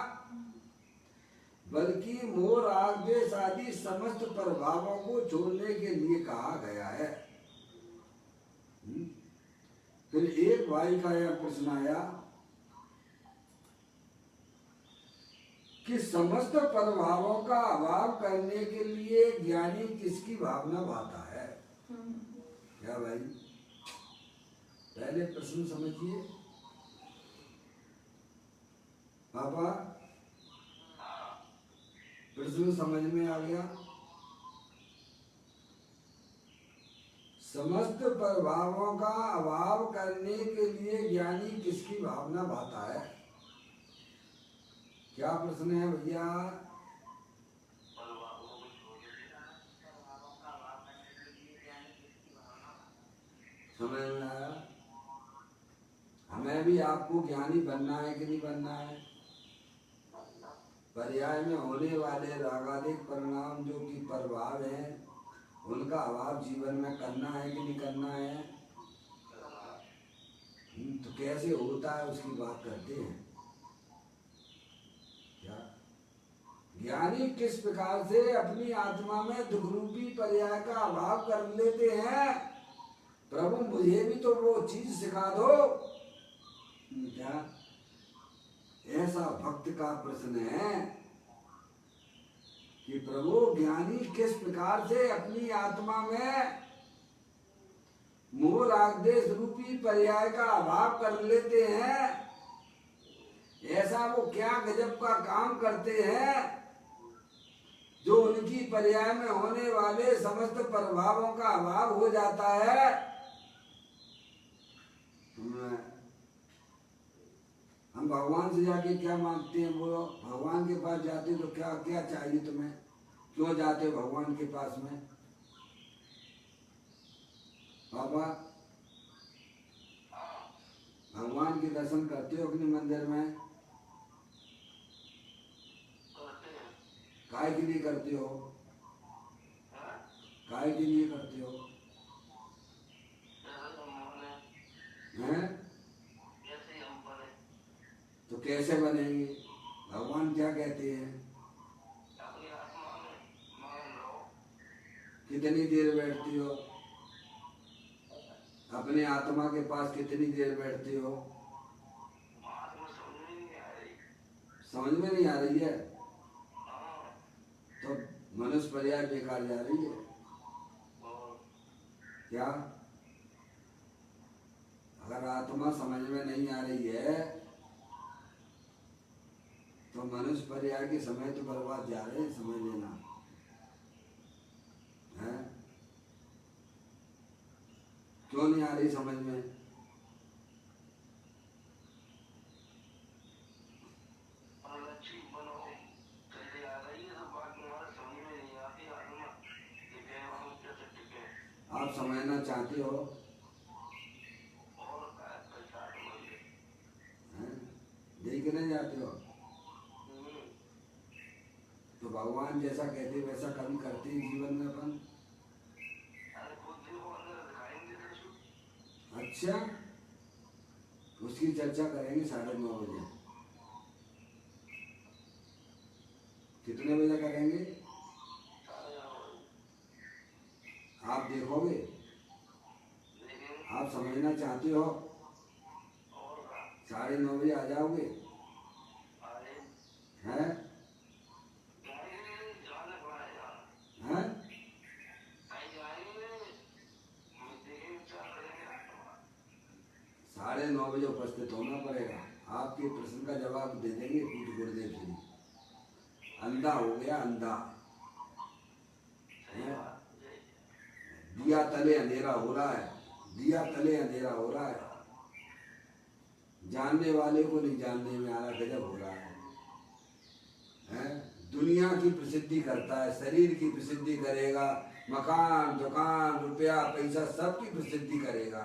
बल्कि मोह राग द्वेष आदि समस्त प्रभावों को छोड़ने के लिए कहा गया है। फिर एक भाई का यह प्रश्न आया कि समस्त प्रभावों का अभाव करने के लिए ज्ञानी किसकी भावना भाता है? क्या भाई? पहले प्रश्न समझिए पापा, प्रश्न समझ में आ गया? समस्त प्रभावों का अभाव करने के लिए ज्ञानी किसकी भावना भाता है? क्या प्रश्न है भैया? समझ में आया? हमें भी आपको ज्ञानी बनना है कि नहीं बनना है? पर्याय में होने वाले रागादिक परिणाम जो कि प्रभाव हैं, उनका अभाव जीवन में करना है कि नहीं करना है? तो कैसे होता है उसकी बात करते हैं। क्या? ज्ञानी किस प्रकार से अपनी आत्मा में दुख रूपी पर्याय का अभाव कर लेते हैं? प्रभु मुझे भी तो वो चीज सिखा दो। क्या? ऐसा भक्त का प्रश्न है कि प्रभु ज्ञानी किस प्रकार से अपनी आत्मा में मोह राग द्वेष रूपी पर्याय का अभाव कर लेते हैं? ऐसा वो क्या गजब का काम करते हैं जो उनकी पर्याय में होने वाले समस्त प्रभावों का अभाव हो जाता है? हम भगवान से जाके क्या मांगते हैं? बोलो, भगवान के पास जाते तो क्या क्या चाहिए तुम्हें? क्यों जाते हो भगवान के पास में? पापा, भगवान के दर्शन करते हो अपने मंदिर में? काय के लिए करते हो? काय के लिए करते हो? हैं? तो कैसे बनेंगे? भगवान क्या कहते हैं? कितनी देर बैठती हो? अपने आत्मा के पास कितनी देर बैठती हो? समझ में नहीं आ रही है तो मनुष्य पर्याय बेकार जा रही है। क्या? अगर आत्मा समझ में नहीं आ रही है तो मनुष्य पर्याय के समय तो बर्बाद जा रहे हैं, समझ लेना है। क्यों नहीं आ रही समझ में? आप समझना चाहते हो देख नहीं जाते हो तो भगवान जैसा कहते वैसा कभी करते हैं जीवन में अपन? अच्छा, उसकी चर्चा करेंगे 9:30 बजे। कितने बजे करेंगे? आप देखोगे? आप समझना चाहते हो? 9:30 बजे आ जाओगे? हैं? हैं? 9:30 बजे उपस्थित होना पड़ेगा। आपके प्रश्न का जवाब दे देंगे पूज्य गुरुदेव जी। अंधा हो गया, अंधा है? दिया तले अंधेरा हो रहा है, दिया तले अंधेरा हो रहा है। जानने वाले को नहीं जानने में आ रहा, गजब हो रहा है? दुनिया की प्रसिद्धि करता है, शरीर की प्रसिद्धि करेगा, मकान दुकान रुपया पैसा सबकी प्रसिद्धि करेगा,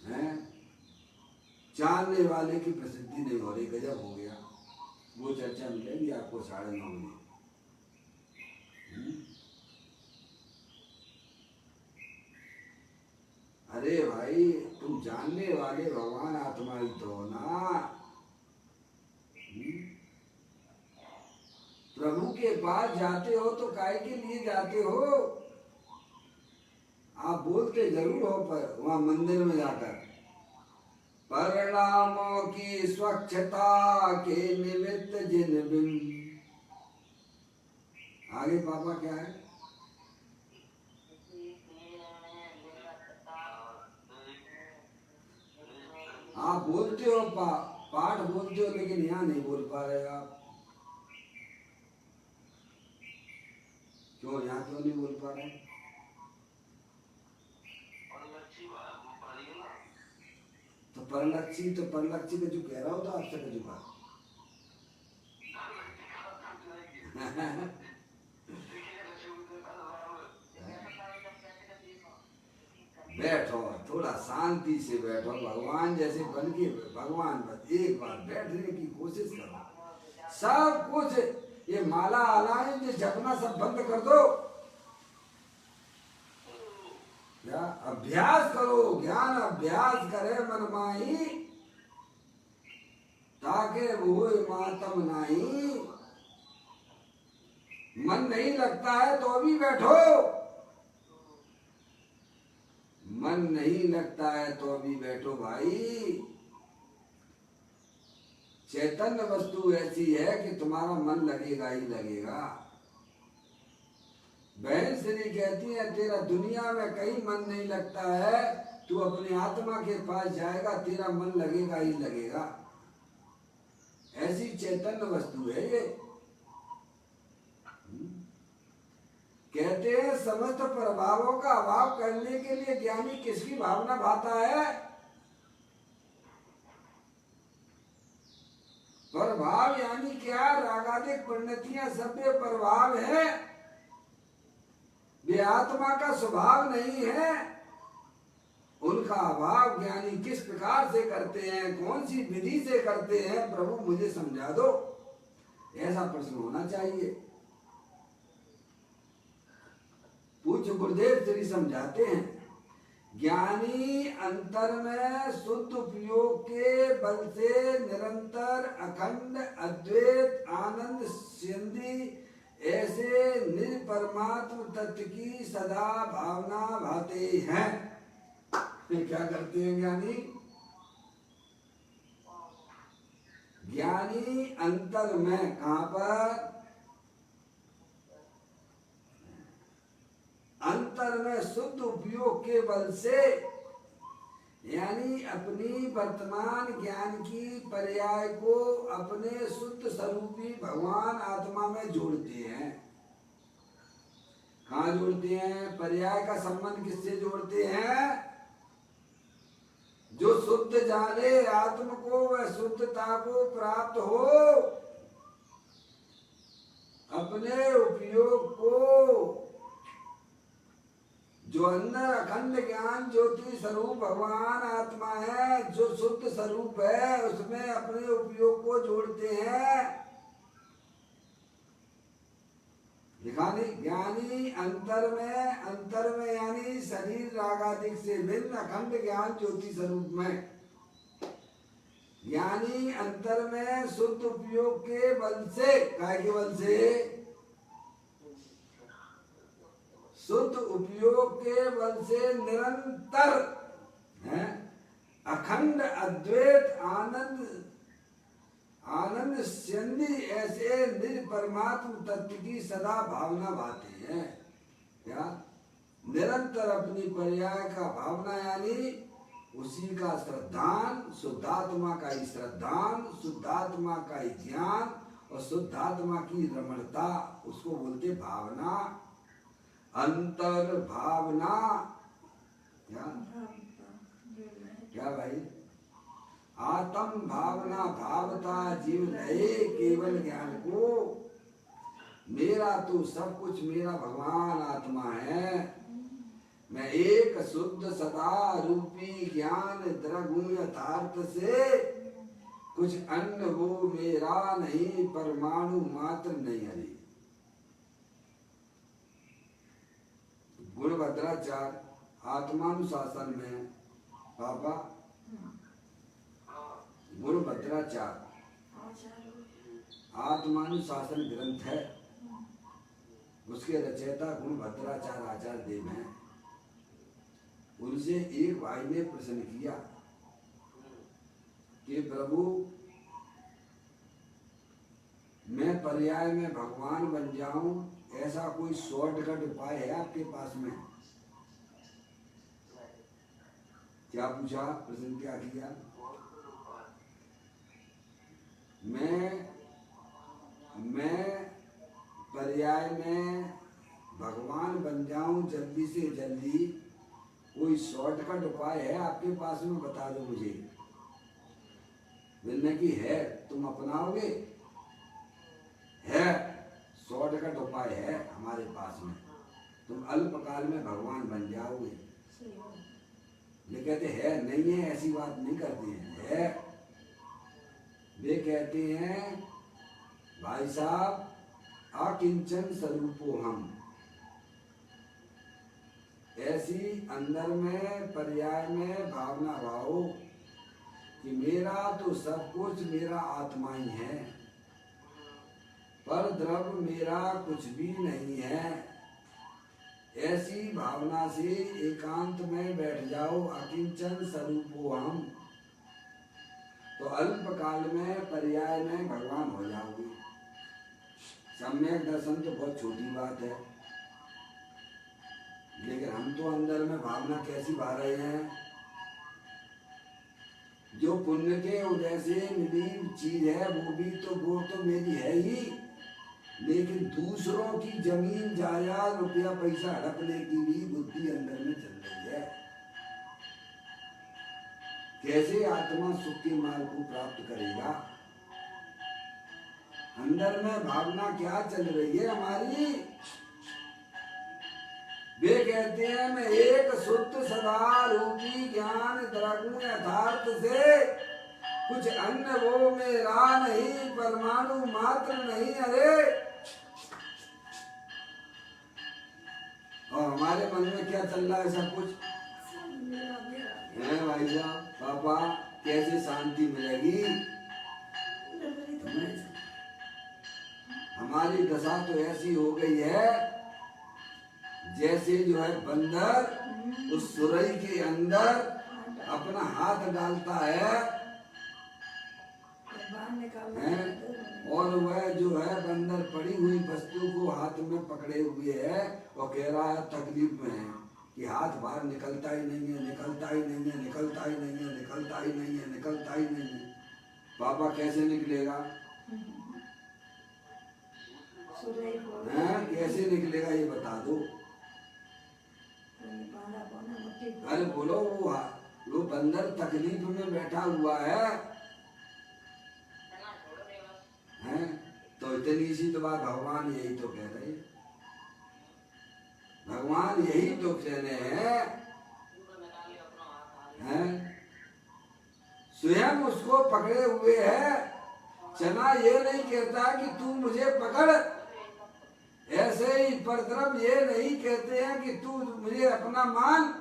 हैं? जानने वाले की प्रसिद्धि नहीं हो रही, गजब हो गया। वो चर्चा मिलेगी आपको 9:30 बजे। अरे भाई, तुम जानने वाले भगवान आत्मा ही तो हो ना। प्रभु के पास जाते हो तो काय के लिए जाते हो? आप बोलते जरूर हो पर वहां मंदिर में जाकर परिणामों की स्वच्छता के निमित्त जिन बिन। आगे पापा क्या है? आप बोलते हो पाठ बोलते हो, लेकिन यहाँ नहीं बोल पा रहे आप। क्यों यहाँ क्यों नहीं बोल पा रहे? तो परलक्षी का जो कह रहा हो तो आपसे का जुगा बैठो, थोड़ा शांति से बैठो, भगवान जैसे बन के भगवान बस एक बार बैठने की कोशिश करो। सब कुछ ये माला आलाएं जो जपना सब बंद कर दो। क्या अभ्यास करो, ज्ञान अभ्यास करे मन माही, ताके वो मातम नहीं। मन नहीं लगता है तो भी बैठो, मन नहीं लगता है तो भी बैठो भाई। चैतन्य वस्तु ऐसी है कि तुम्हारा मन लगेगा ही लगेगा। बहन श्री कहती है तेरा दुनिया में कहीं मन नहीं लगता है, तू अपने आत्मा के पास जाएगा तेरा मन लगेगा ही लगेगा। ऐसी चैतन्य वस्तु है ये। कहते हैं समस्त प्रभावों का अभाव करने के लिए ज्ञानी किसकी भावना भाता है? प्रभाव यानी क्या? रागादिक परिणतियां सभ्य प्रभाव है, वे आत्मा का स्वभाव नहीं है। उनका अभाव ज्ञानी किस प्रकार से करते हैं, कौन सी विधि से करते हैं, प्रभु मुझे समझा दो, ऐसा प्रश्न होना चाहिए। पूज्य गुरुदेव श्री समझाते हैं ज्ञानी अंतर में शुद्ध उपयोग के बल से निरंतर अखंड अद्वैत आनंद सिंधि ऐसे निज परमात्म तत्व की सदा भावना भाते हैं। क्या करते हैं ज्ञानी? ज्ञानी अंतर में कहां पर? अंतर में शुद्ध उपयोग के बल से यानी अपनी वर्तमान ज्ञान की पर्याय को अपने शुद्ध स्वरूपी भगवान आत्मा में जोड़ते हैं। कहाँ जोड़ते हैं? पर्याय का संबंध किससे जोड़ते हैं? जो शुद्ध जाने आत्म को, वह शुद्धता को प्राप्त हो, अपने उपयोग को, जो अंदर अखंड ज्ञान ज्योति स्वरूप भगवान आत्मा है, जो शुद्ध स्वरूप है, उसमें अपने उपयोग को जोड़ते हैं। लिखा नहीं? ज्ञानी अंतर में यानी शरीर रागादिक से भिन्न अखंड ज्ञान ज्योति स्वरूप में, ज्ञानी अंतर में शुद्ध उपयोग के बल से, काय के बल से? शुद्ध उपयोग के बल से निरंतर है अखंड अद्वैत आनंद सिंधि ऐसे निज परमात्म तत्व की सदा भावना भाती है। क्या? निरंतर अपनी पर्याय का भावना, यानी उसी का श्रद्धान, शुद्धात्मा का ही श्रद्धान, शुद्धात्मा का ही ज्ञान और शुद्धात्मा की रमणता, उसको बोलते भावना, अंतर भावना। क्या क्या भाई? आत्म भावना भावता जीव रहे केवल ज्ञान को। मेरा तो सब कुछ मेरा भगवान आत्मा है। मैं एक शुद्ध सदा रूपी ज्ञान द्रगुण यथार्थ से, कुछ अन्य वो मेरा नहीं, परमाणु मात्र नहीं। हरि गुणभद्राचार्य आत्मानुशासन में, पापा गुणभद्राचार्य आत्मानुशासन ग्रंथ है, उसके रचयिता गुणभद्राचार्य आचार्य देव हैं। उनसे एक भाई ने प्रश्न किया कि प्रभु, मैं पर्याय में भगवान बन जाऊं, ऐसा कोई शॉर्टकट उपाय है आपके पास में? क्या पूछा? प्रश्न क्या किया? मैं पर्याय में भगवान बन जाऊं जल्दी से जल्दी, कोई शॉर्टकट उपाय है आपके पास में? बता दो मुझे। मिलने की है, तुम अपनाओगे? है, शॉर्टकट उपाय है हमारे पास में, तुम अल्पकाल में भगवान बन जाओगे। ये कहते हैं नहीं है, ऐसी बात नहीं करते हैं, है। वे कहते हैं भाई साहब, अकिंचन स्वरूपो हम, ऐसी अंदर में पर्याय में भावना भाव कि मेरा तो सब कुछ मेरा आत्मा ही है, पर द्रव्य मेरा कुछ भी नहीं है। ऐसी भावना से एकांत में बैठ जाओ, अकिंचन स्वरूपो हम, तो अल्प काल में पर्याय में भगवान हो जाओगे। सम्यक दर्शन तो बहुत छोटी बात है, लेकिन हम तो अंदर में भावना कैसी भा रहे हैं? जो पुण्य के उदय से मिली चीज है वो तो मेरी है ही, लेकिन दूसरों की जमीन जायदाद रुपया पैसा हड़पने की भी बुद्धि अंदर में चल रही है। कैसे आत्मा सुख के मार्ग को प्राप्त करेगा? अंदर में भावना क्या चल रही है हमारी? वे कहते हैं मैं एक शुद्ध सदा रूपी ज्ञान द्रगुण यथार्थ से, कुछ अन्य वो मेरा नहीं, परमाणु मात्र नहीं। अरे और हमारे मन में क्या चल रहा है? सब कुछ है भाई साहब। पापा, कैसे शांति मिलेगी? हमारी दशा तो ऐसी हो गई है जैसे जो है बंदर उस सुरई के अंदर अपना हाथ डालता है और वह जो है बंदर पड़ी हुई वस्तु को हाथ में पकड़े हुए है और कह रहा है तकलीफ में है। कि हाथ बाहर निकलता ही नहीं है, निकलता ही नहीं है, निकलता ही नहीं है, निकलता ही नहीं है, निकलता ही नहीं है। पापा कैसे निकलेगा? सुरई बोल हैं? कैसे निकलेगा ये बता दो। पाला पौना मुट्ठी अरे बोलो, वो बंदर तकलीफ में बैठा हुआ है, हैं? तो इतनी सी तो बात भगवान यही तो कह रहे हैं, भगवान यही तो कह रहे हैं, स्वयं उसको पकड़े हुए है। चना ये नहीं कहता कि तू मुझे पकड़, ऐसे ही पर तरफ ये नहीं कहते हैं कि तू मुझे अपना मान।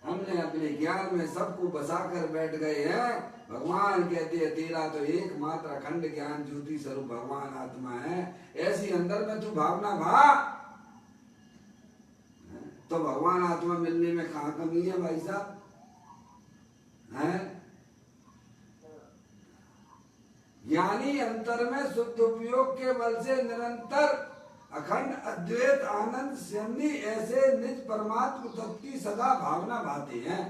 हमने अपने ज्ञान में सबको बसा कर बैठ गए हैं। भगवान कहते हैं तेरा तो एकमात्र अखंड ज्ञान ज्योति स्वरूप भगवान आत्मा है, ऐसी अंदर में तू भावना भा। तो भगवान आत्मा मिलने में कहाँ कमी है भाई साहब? हैं? ज्ञानी अंतर में शुद्ध उपयोग के बल से निरंतर अखंड अद्वैत आनंद सन्नी ऐसे निज परमात्म तत्व की सदा भावना भाते हैं।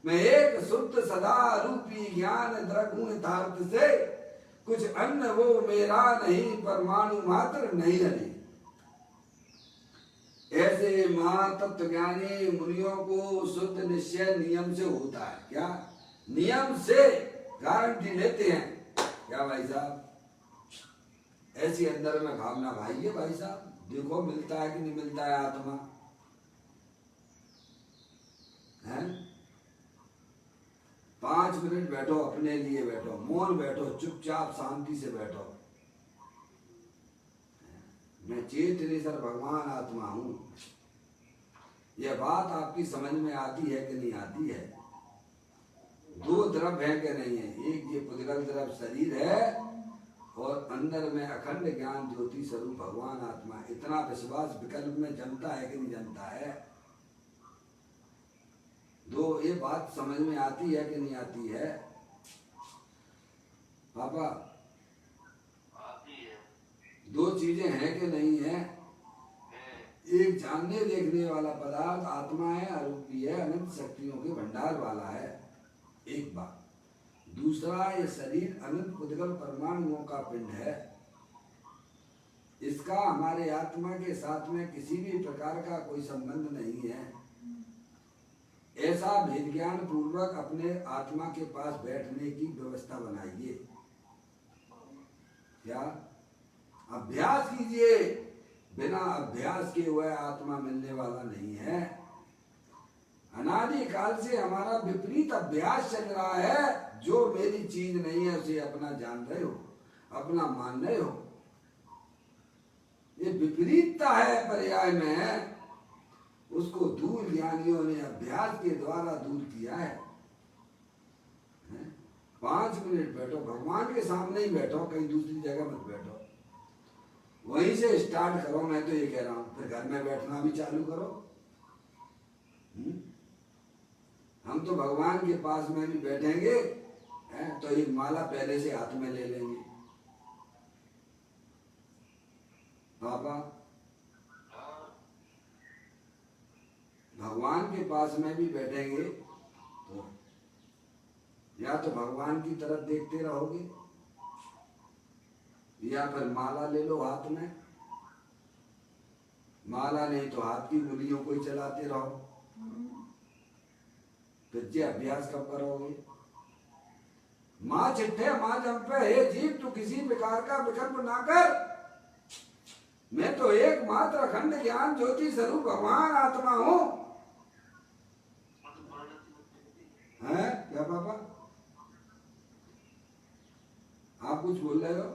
मैं एक शुद्ध सदा रूपी ज्ञान द्रगुण यथार्थ से कुछ अन्य वो मेरा नहीं, परमाणु मात्र नहीं हरी। ऐसे महातत्व ज्ञानी मुनियों को शुद्ध निश्चय नियम से होता है। क्या नियम से गारंटी लेते हैं क्या भाई साहब? ऐसी अंदर में भावना भाई है भाई साहब। देखो मिलता है कि नहीं मिलता है आत्मा, है? 5 मिनट बैठो, अपने लिए बैठो, मौन बैठो, चुपचाप शांति से बैठो। मैं चेतनेश्वर भगवान आत्मा हूं। यह बात आपकी समझ में आती है कि नहीं आती है? 2 द्रव्य है कि नहीं है? एक ये पुद्गल द्रव्य शरीर है और अंदर में अखंड ज्ञान ज्योति स्वरूप भगवान आत्मा। इतना विश्वास विकल्प में जमता है कि नहीं जमता है? 2 ये बात समझ में आती है कि नहीं आती है पापा? आती है। 2 चीजें हैं कि नहीं है? एक जानने देखने वाला पदार्थ आत्मा है, अरूपी है, अनंत शक्तियों के भंडार वाला है, एक बात। दूसरा ये शरीर अनंत पुद्गल परमाणुओं का पिंड है। इसका हमारे आत्मा के साथ में किसी भी प्रकार का कोई संबंध नहीं है। ऐसा भेद ज्ञान पूर्वक अपने आत्मा के पास बैठने की व्यवस्था बनाइए। क्या अभ्यास कीजिए? बिना अभ्यास के वह आत्मा मिलने वाला नहीं है। अनादि काल से हमारा विपरीत अभ्यास चल रहा है। जो मेरी चीज नहीं है उसे अपना जान रहे हो, अपना मान रहे हो। ये विपरीतता है पर्याय में, उसको दूर ज्ञानियों ने अभ्यास के द्वारा दूर किया है। 5 मिनट बैठो, भगवान के सामने ही बैठो, कहीं दूसरी जगह मत बैठो। वहीं से स्टार्ट करो। मैं तो ये कह रहा हूं, फिर घर में बैठना भी चालू करो। हम तो भगवान के पास में भी बैठेंगे तो एक माला पहले से हाथ में ले लेंगे। पापा भगवान के पास में भी बैठेंगे तो या तो भगवान की तरफ देखते रहोगे या फिर माला ले लो हाथ में। माला नहीं तो हाथ की उंगलियों को ही चलाते रहो। फिर ये अभ्यास कब करोगे? माँ चिट्ठे माँ जंपे, हे जीव तू किसी प्रकार का विकल्प ना कर। मैं तो एकमात्र अखंड ज्ञान ज्योति स्वरूप भगवान आत्मा हूँ। है क्या पापा? आप कुछ बोल रहे हो?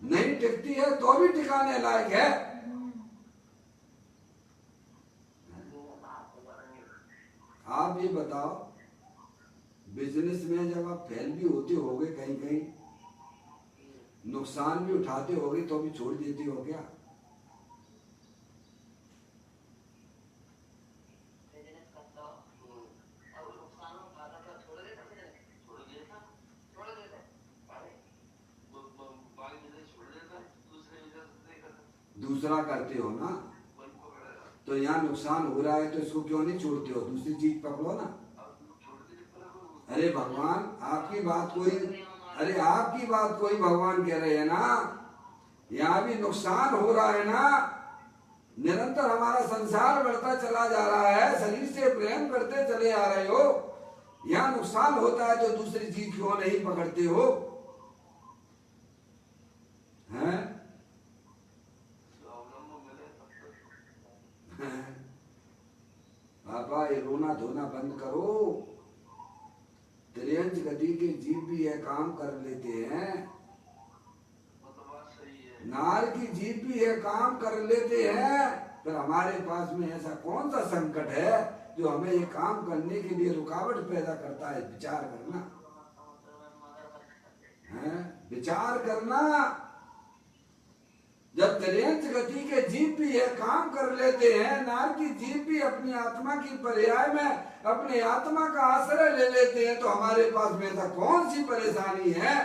नहीं टिकती है तो भी टिकाने लायक है। आप ये बताओ, बिजनेस में जब आप फेल भी होते होगे, कहीं कहीं नुकसान भी उठाते होगे, तो भी छोड़ देते हो क्या? दूसरा करते हो ना, तो यहाँ नुकसान हो रहा है तो इसको क्यों नहीं छोड़ते हो, दूसरी चीज पकड़ो ना। अरे भगवान आपकी बात कोई, अरे आपकी बात कोई भगवान कह रहे हैं ना, यहाँ भी नुकसान हो रहा है ना, निरंतर हमारा संसार बढ़ता चला जा रहा है, शरीर से प्रेम करते चले आ रहे हो, यहाँ नुकसान होता है तो दूसरी चीज क्यों नहीं पकड़ते हो, हैं? पापा ये रोना धोना बंद करो, त्रियंच गति के जीव भी यह काम कर लेते हैं, नार की जीव भी यह काम कर लेते हैं, पर हमारे पास में ऐसा कौन सा संकट है जो हमें ये काम करने के लिए रुकावट पैदा करता है। विचार करना है, विचार करना। जब त्रियंच गति के जीव भी यह काम कर लेते हैं, नार की जीव भी अपनी आत्मा की पर्याय में अपनी आत्मा का आश्रय ले लेते हैं, तो हमारे पास में ऐसा कौन सी परेशानी है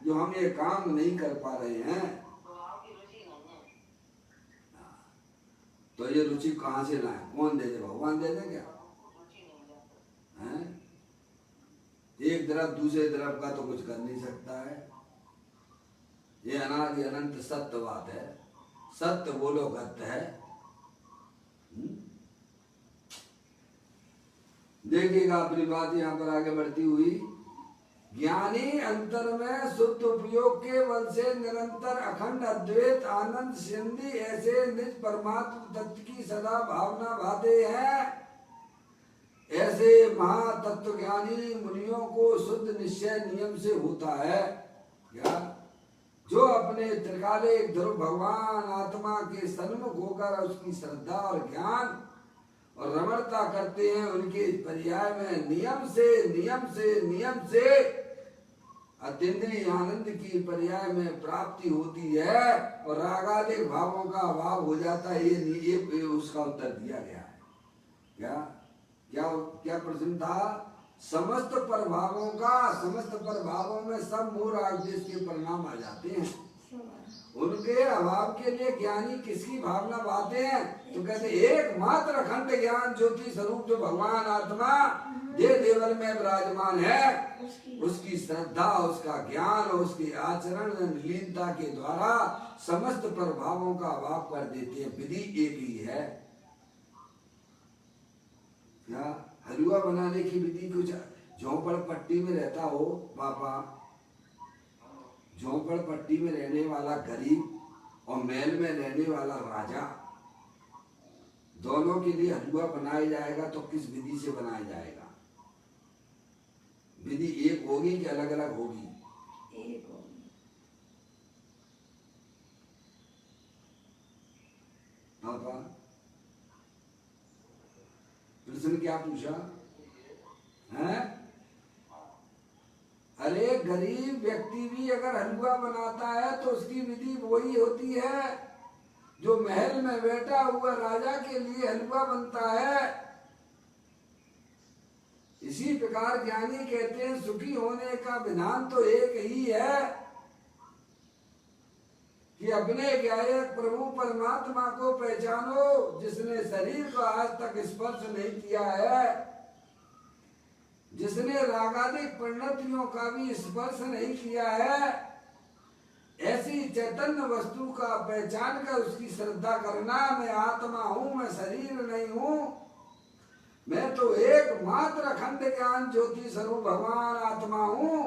जो हम ये काम नहीं कर पा रहे हैं। तो ये रुचि कहाँ से लाए, कौन दे दे, भगवान दे दे क्या है? एक तरफ दूसरे तरफ का तो कुछ कर नहीं सकता है। ये अनादि अनंत सत्य बात है, सत्य बोलो गत्य है। देखिएगा अपनी बात यहाँ पर आगे बढ़ती हुई, ज्ञानी अंतर में शुद्ध उपयोग के बल से निरंतर अखंड अद्वैत आनंद सिंधि ऐसे निज परमात्म तत्व की सदा भावना भाते हैं। ऐसे महातत्व ज्ञानी मुनियों को शुद्ध निश्चय नियम से होता है क्या, जो अपने त्रिकालिक ध्रुव भगवान आत्मा के सन्मुख होकर उसकी श्रद्धा और ज्ञान और रमणता करते हैं, उनके पर्याय में नियम से अतीन्द्रिय आनंद की पर्याय में प्राप्ति होती है और रागादिक भावों का अभाव हो जाता है। ये उसका उत्तर दिया गया है। क्या क्या क्या प्रश्न था? समस्त प्रभावों में सब मोह राग द्वेष के परिणाम आ जाते हैं। उनके अभाव के लिए ज्ञानी किसकी भावना बाते हैं? तो कहते एकमात्र अखंड ज्ञान ज्योति स्वरूप जो भगवान आत्मा देह देवल में विराजमान है, उसकी श्रद्धा, उसका ज्ञान और उसके आचरण लीनता के द्वारा समस्त प्रभावों का अभाव कर देते हैं। विधि एक ही है। क्या हलवा बनाने की विधि कुछ? झोपड़ पट्टी में रहता हो पापा, झोपड़ पट्टी में रहने वाला गरीब और महल में रहने वाला राजा, दोनों के लिए हलवा बनाया जाएगा तो किस विधि से बनाया जाएगा? विधि एक होगी कि अलग अलग होगी? एक होगी। पापा प्रश्न क्या पूछा है? अरे गरीब व्यक्ति भी अगर हलवा बनाता है तो उसकी विधि वही होती है जो महल में बैठा हुआ राजा के लिए हलवा बनता है। इसी प्रकार ज्ञानी कहते हैं सुखी होने का विधान तो एक ही है कि अपने गायक प्रभु परमात्मा को पहचानो, जिसने शरीर को आज तक स्पर्श नहीं किया है, जिसने रागादिक परिणतियों का भी स्पर्श नहीं किया है, ऐसी चैतन्य वस्तु का पहचान कर उसकी श्रद्धा करना। मैं आत्मा हूँ, मैं शरीर नहीं हूँ, मैं तो एकमात्र अखंड ज्ञान ज्योति स्वरूप भगवान आत्मा हूँ,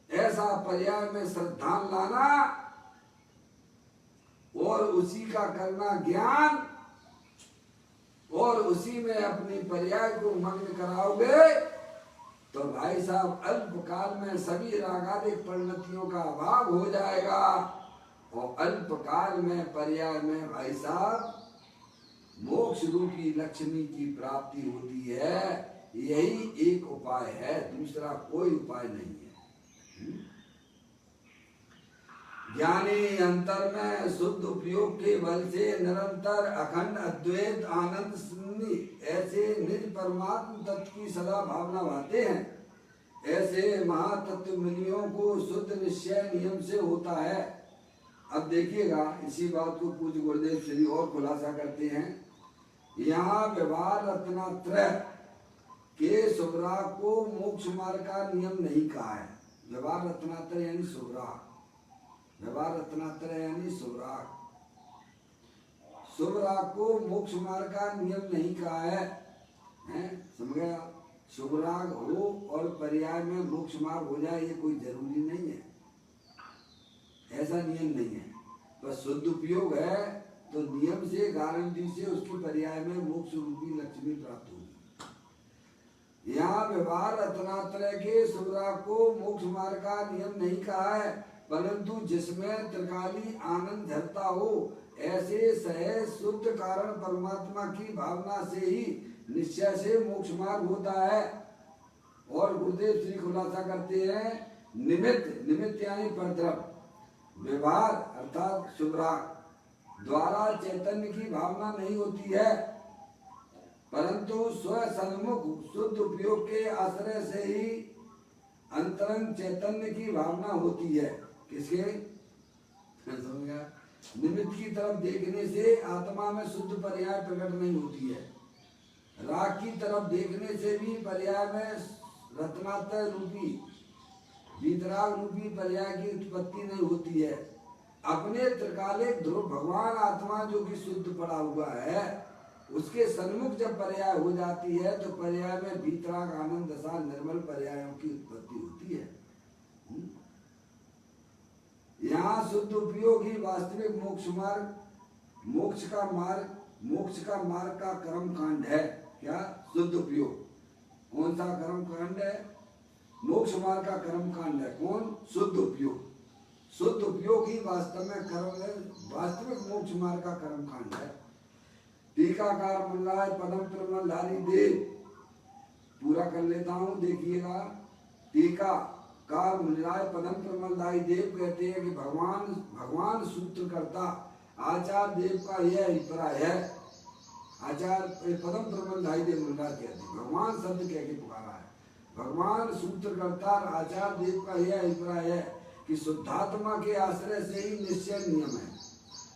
ऐसा पर्याय में श्रद्धा लाना और उसी का करना ज्ञान और उसी में अपनी पर्याय को मग्न कराओगे तो भाई साहब अल्पकाल में सभी रागादिक परिणतियों का अभाव हो जाएगा और अल्पकाल में पर्याय में भाई साहब मोक्ष रूपी लक्ष्मी की प्राप्ति होती है। यही एक उपाय है, दूसरा कोई उपाय नहीं है। ज्ञानी अंतर में शुद्ध उपयोग के बल से निरंतर अखंड अद्वैत आनंद ऐसे निज परमात्म तत्व की सदा भावना भाते हैं। ऐसे महातत्व मुनियों को शुद्ध निश्चय नियम से होता है। अब देखिएगा इसी बात को पूज्य गुरुदेव श्री और खुलासा करते हैं। यहाँ व्यवहार रत्नात्रय के सुभराग को मोक्ष मार्ग का नियम नहीं कहा है। व्यवहार रत्नात्रय यानी सुभराग, व्यवहार रत्नात्रय यानी सुभराग, सुभराग को मोक्ष मार्ग का नियम नहीं कहा है, समझ गया। शुभराग हो और पर्याय में मोक्ष मार्ग हो जाए ये कोई जरूरी नहीं है, ऐसा नियम नहीं है। बस शुद्ध उपयोग है तो नियम से गारंटी से उसकी पर्याय में मोक्ष रूपी लक्ष्मी प्राप्त होगी। यहाँ व्यवहार रत्नात्रय के शुभराग को मोक्ष मार्ग का नियम नहीं कहा है, परंतु जिसमें त्रिकाली आनंद झरता हो ऐसे सहज शुद्ध कारण परमात्मा की भावना से ही निश्चय से मोक्ष मार्ग होता है। और गुरुदेव श्री खुलासा करते हैं, निमित्त, निमित्त यानी परद्रव, व्यवहार अर्थात शुभराग द्वारा चैतन्य की भावना नहीं होती है, परंतु स्व सन्मुख शुद्ध उपयोग के आश्रय से ही अंतरंग चैतन्य की भावना होती है। किसके? समझा? निमित्त की तरफ देखने से आत्मा में शुद्ध पर्याय प्रकट नहीं होती है। राग की तरफ देखने से भी पर्याय में रत्नात्रय रूपी वीतराग रूपी पर्याय की उत्पत्ति नहीं होती है। अपने त्रिकालिक ध्रुव भगवान आत्मा जो कि शुद्ध पड़ा हुआ है उसके सन्मुख जब पर्याय हो जाती है तो पर्याय में वीतराग आनंद दशा निर्मल पर्यायों की उत्पत्ति होती है। यहाँ शुद्ध उपयोग ही वास्तविक मोक्ष मार्ग, मोक्ष का मार्ग का कर्म कांड है। क्या? शुद्ध उपयोग। कौन सा कर्म कांड है? मोक्ष मार्ग का कर्म कांड है। कौन? शुद्ध उपयोग। शुद्ध उपयोग ही वास्तव में कर्म है, वास्तविक मोक्ष मार्ग का कर्म कांड है। टीकाकार मुल्लाय पदम प्रमलधारी देव, पूरा कर लेता हूँ, देखिएगा। टीकाकार मुल्लाय पदम प्रमलधारी देव कहते हैं कि भगवान सूत्रकर्ता आचार्य देव का यह अभिप्राय है। आचार्य पदम प्रमलधारी देव मुल्ला कहते हैं, भगवान शब्द कह के पुकारा है। भगवान सूत्रकर्ता आचार्य देव का यह अभिप्राय है कि शुद्धात्मा के आश्रय से ही निश्चय नियम है।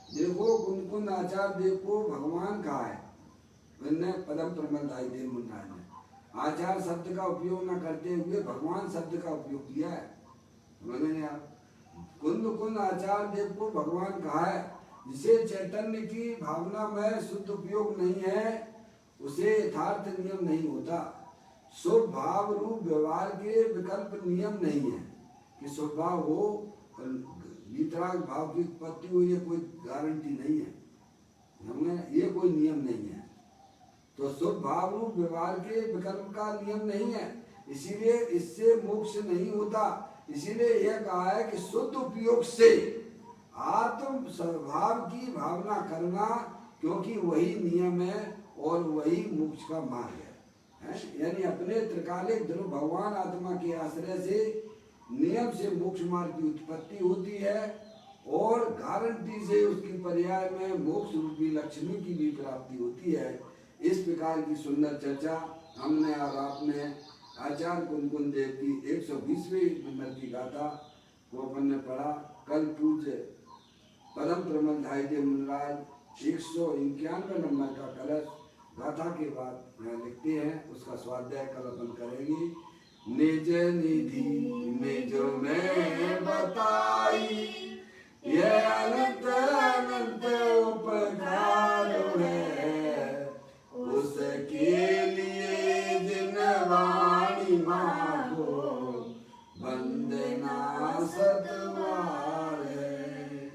देखो कुंकुंद आचार्य देव को भगवान कहा है, पदम प्रमलधारी देव मुल्ला ने आचार्य शब्द का उपयोग न करते हुए भगवान शब्द का उपयोग किया है। मैंने कुंद आचार्य देव को भगवान कहा है। जिसे चैतन्य की भावना में शुद्ध उपयोग नहीं है उसे यथार्थ नियम नहीं होता। शुभ भाव रूप व्यवहार के विकल्प नियम नहीं है कि शुभ भाव हो वीतराग भाव की उत्पत्ति हो, ये कोई गारंटी नहीं है, हमें ये कोई नियम नहीं है। तो शुभ भाव रूप व्यवहार के विकल्प का नियम नहीं है, इसीलिए इससे मोक्ष नहीं होता। इसीलिए यह कहा है कि शुद्ध उपयोग से आत्म स्वभाव की भावना करना, क्योंकि वही नियम है और वही मोक्ष का मार्ग है। यानी अपने त्रिकालिक ध्रुव भगवान आत्मा के आश्रय से नियम से मोक्ष मार्ग की उत्पत्ति होती है और गारंटी से उसकी पर्याय में मोक्ष रूपी लक्ष्मी की भी प्राप्ति होती है। इस प्रकार की सुंदर चर्चा हमने और आपने आचार्य कुंकुंद देव की 120वें नंबर की गाथा को अपन ने पढ़ा। कल पूज्य पदम प्रमलधारी देव मुनिराज 191 नंबर का कलश गाथा के बाद लिखते हैं, उसका स्वाध्याय कल अपन करेंगे। निज निधि में जो मैं बताई ये अनंत अनंत उपकार है, उसके लिए जिन वाणी मांगो वंदना सतवार है,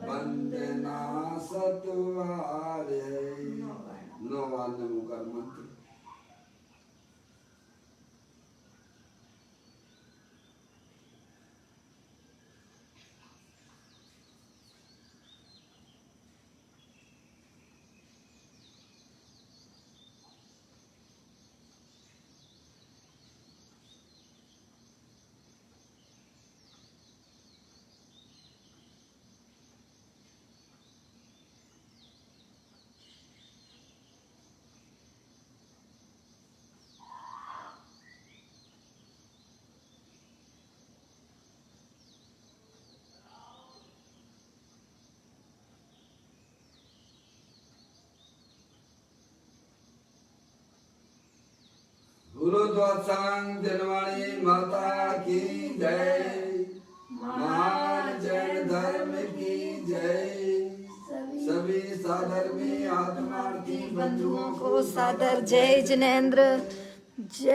वंदना सतवार है। नौवान मुकर मंत्र। द्वादशांग जनवाणी माता की जय। महान जैन धर्म की जय। सभी साधर्मी आत्मार्थी बंधुओं को सादर जय जिनेंद्र जय।